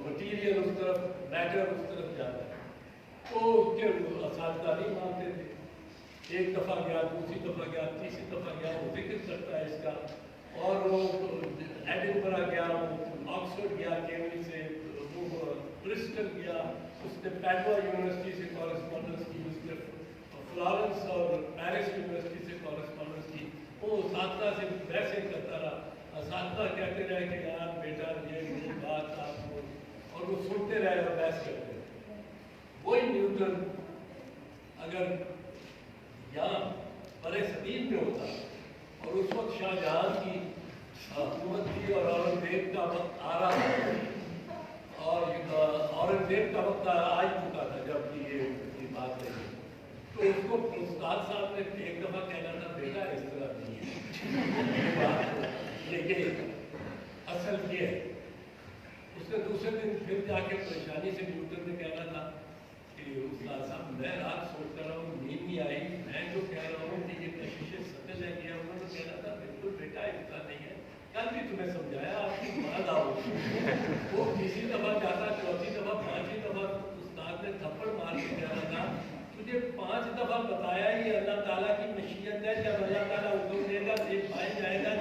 मटीरियल उस तरफ, मैटर उस तरफ जाता है। तो उसके असातिज़ा नहीं मानते थे। एक दफ़ा गया, दूसरी दफ़ा गया, तीसरी दफ़ा गया, वो जिक्र करता है इसका। और वो एडिनबरा गया, ऑक्सफोर्ड गया, केम्ब्रिज से, वो ब्रिस्टल गया, उसने पैडुआ यूनिवर्सिटी से कॉरेस्पॉन्डेंस की, उसने फ्लोरेंस और पेरिस यूनिवर्सिटी से कॉरेस्पॉन्डेंस की। वो साथी से बहसें करता रहा, साथी कहते रहे कि यार बेटा ये बात आपको, और वो सुनते रहे और बहस करते रहे। वही न्यूटन अगर यहाँ बड़े सदीद में होता और उस वक्त शाहजहां की हुकूमत थी और औरंगजेब का वक्त आ रहा था, और औरंगजेब का वक्त आ ही चुका था जब ये बात रही, तो उसको उस्ताद साहब ने एक दफ़ा कहना था, बेटा इस तरह नहीं है, ये असल ये है। उसने दूसरे दिन फिर जाके परेशानी से न्यूटन ने कहना था कि उस्ताद साहब मैं रात सोचता रहा हूँ, नींद नहीं आई, मैं जो कह रहा हूँ कि ये कशिश सतल है, किया उन्होंने कहना था बिल्कुल बेटा इतना नहीं है, कल भी तुम्हें समझाया, आपकी मान आओ। वो तीसरी दफ़ा जाता, चौथी दफ़ा, पांचवी दफ़ा उस्ताद ने थप्पड़ मार के कहना था, तुझे 5 दफ़ा बताया ये अल्लाह ताला की मशीयत है, जब अल्लाह ताला हुक्म देगा देख पाए जाएगा।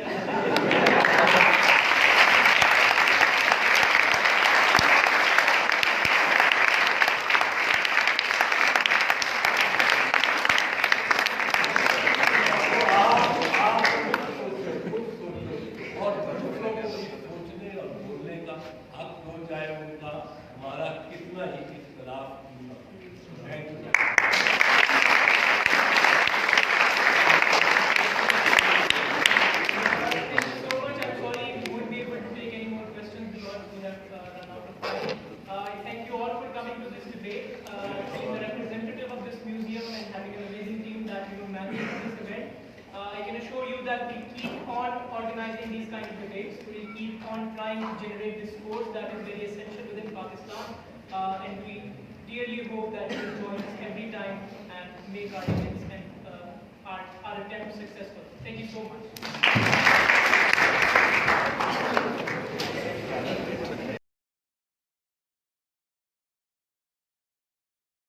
Generate discourse that is very essential within Pakistan, and we dearly hope that you will join us every time and make our events and our attempts successful. Thank you so much.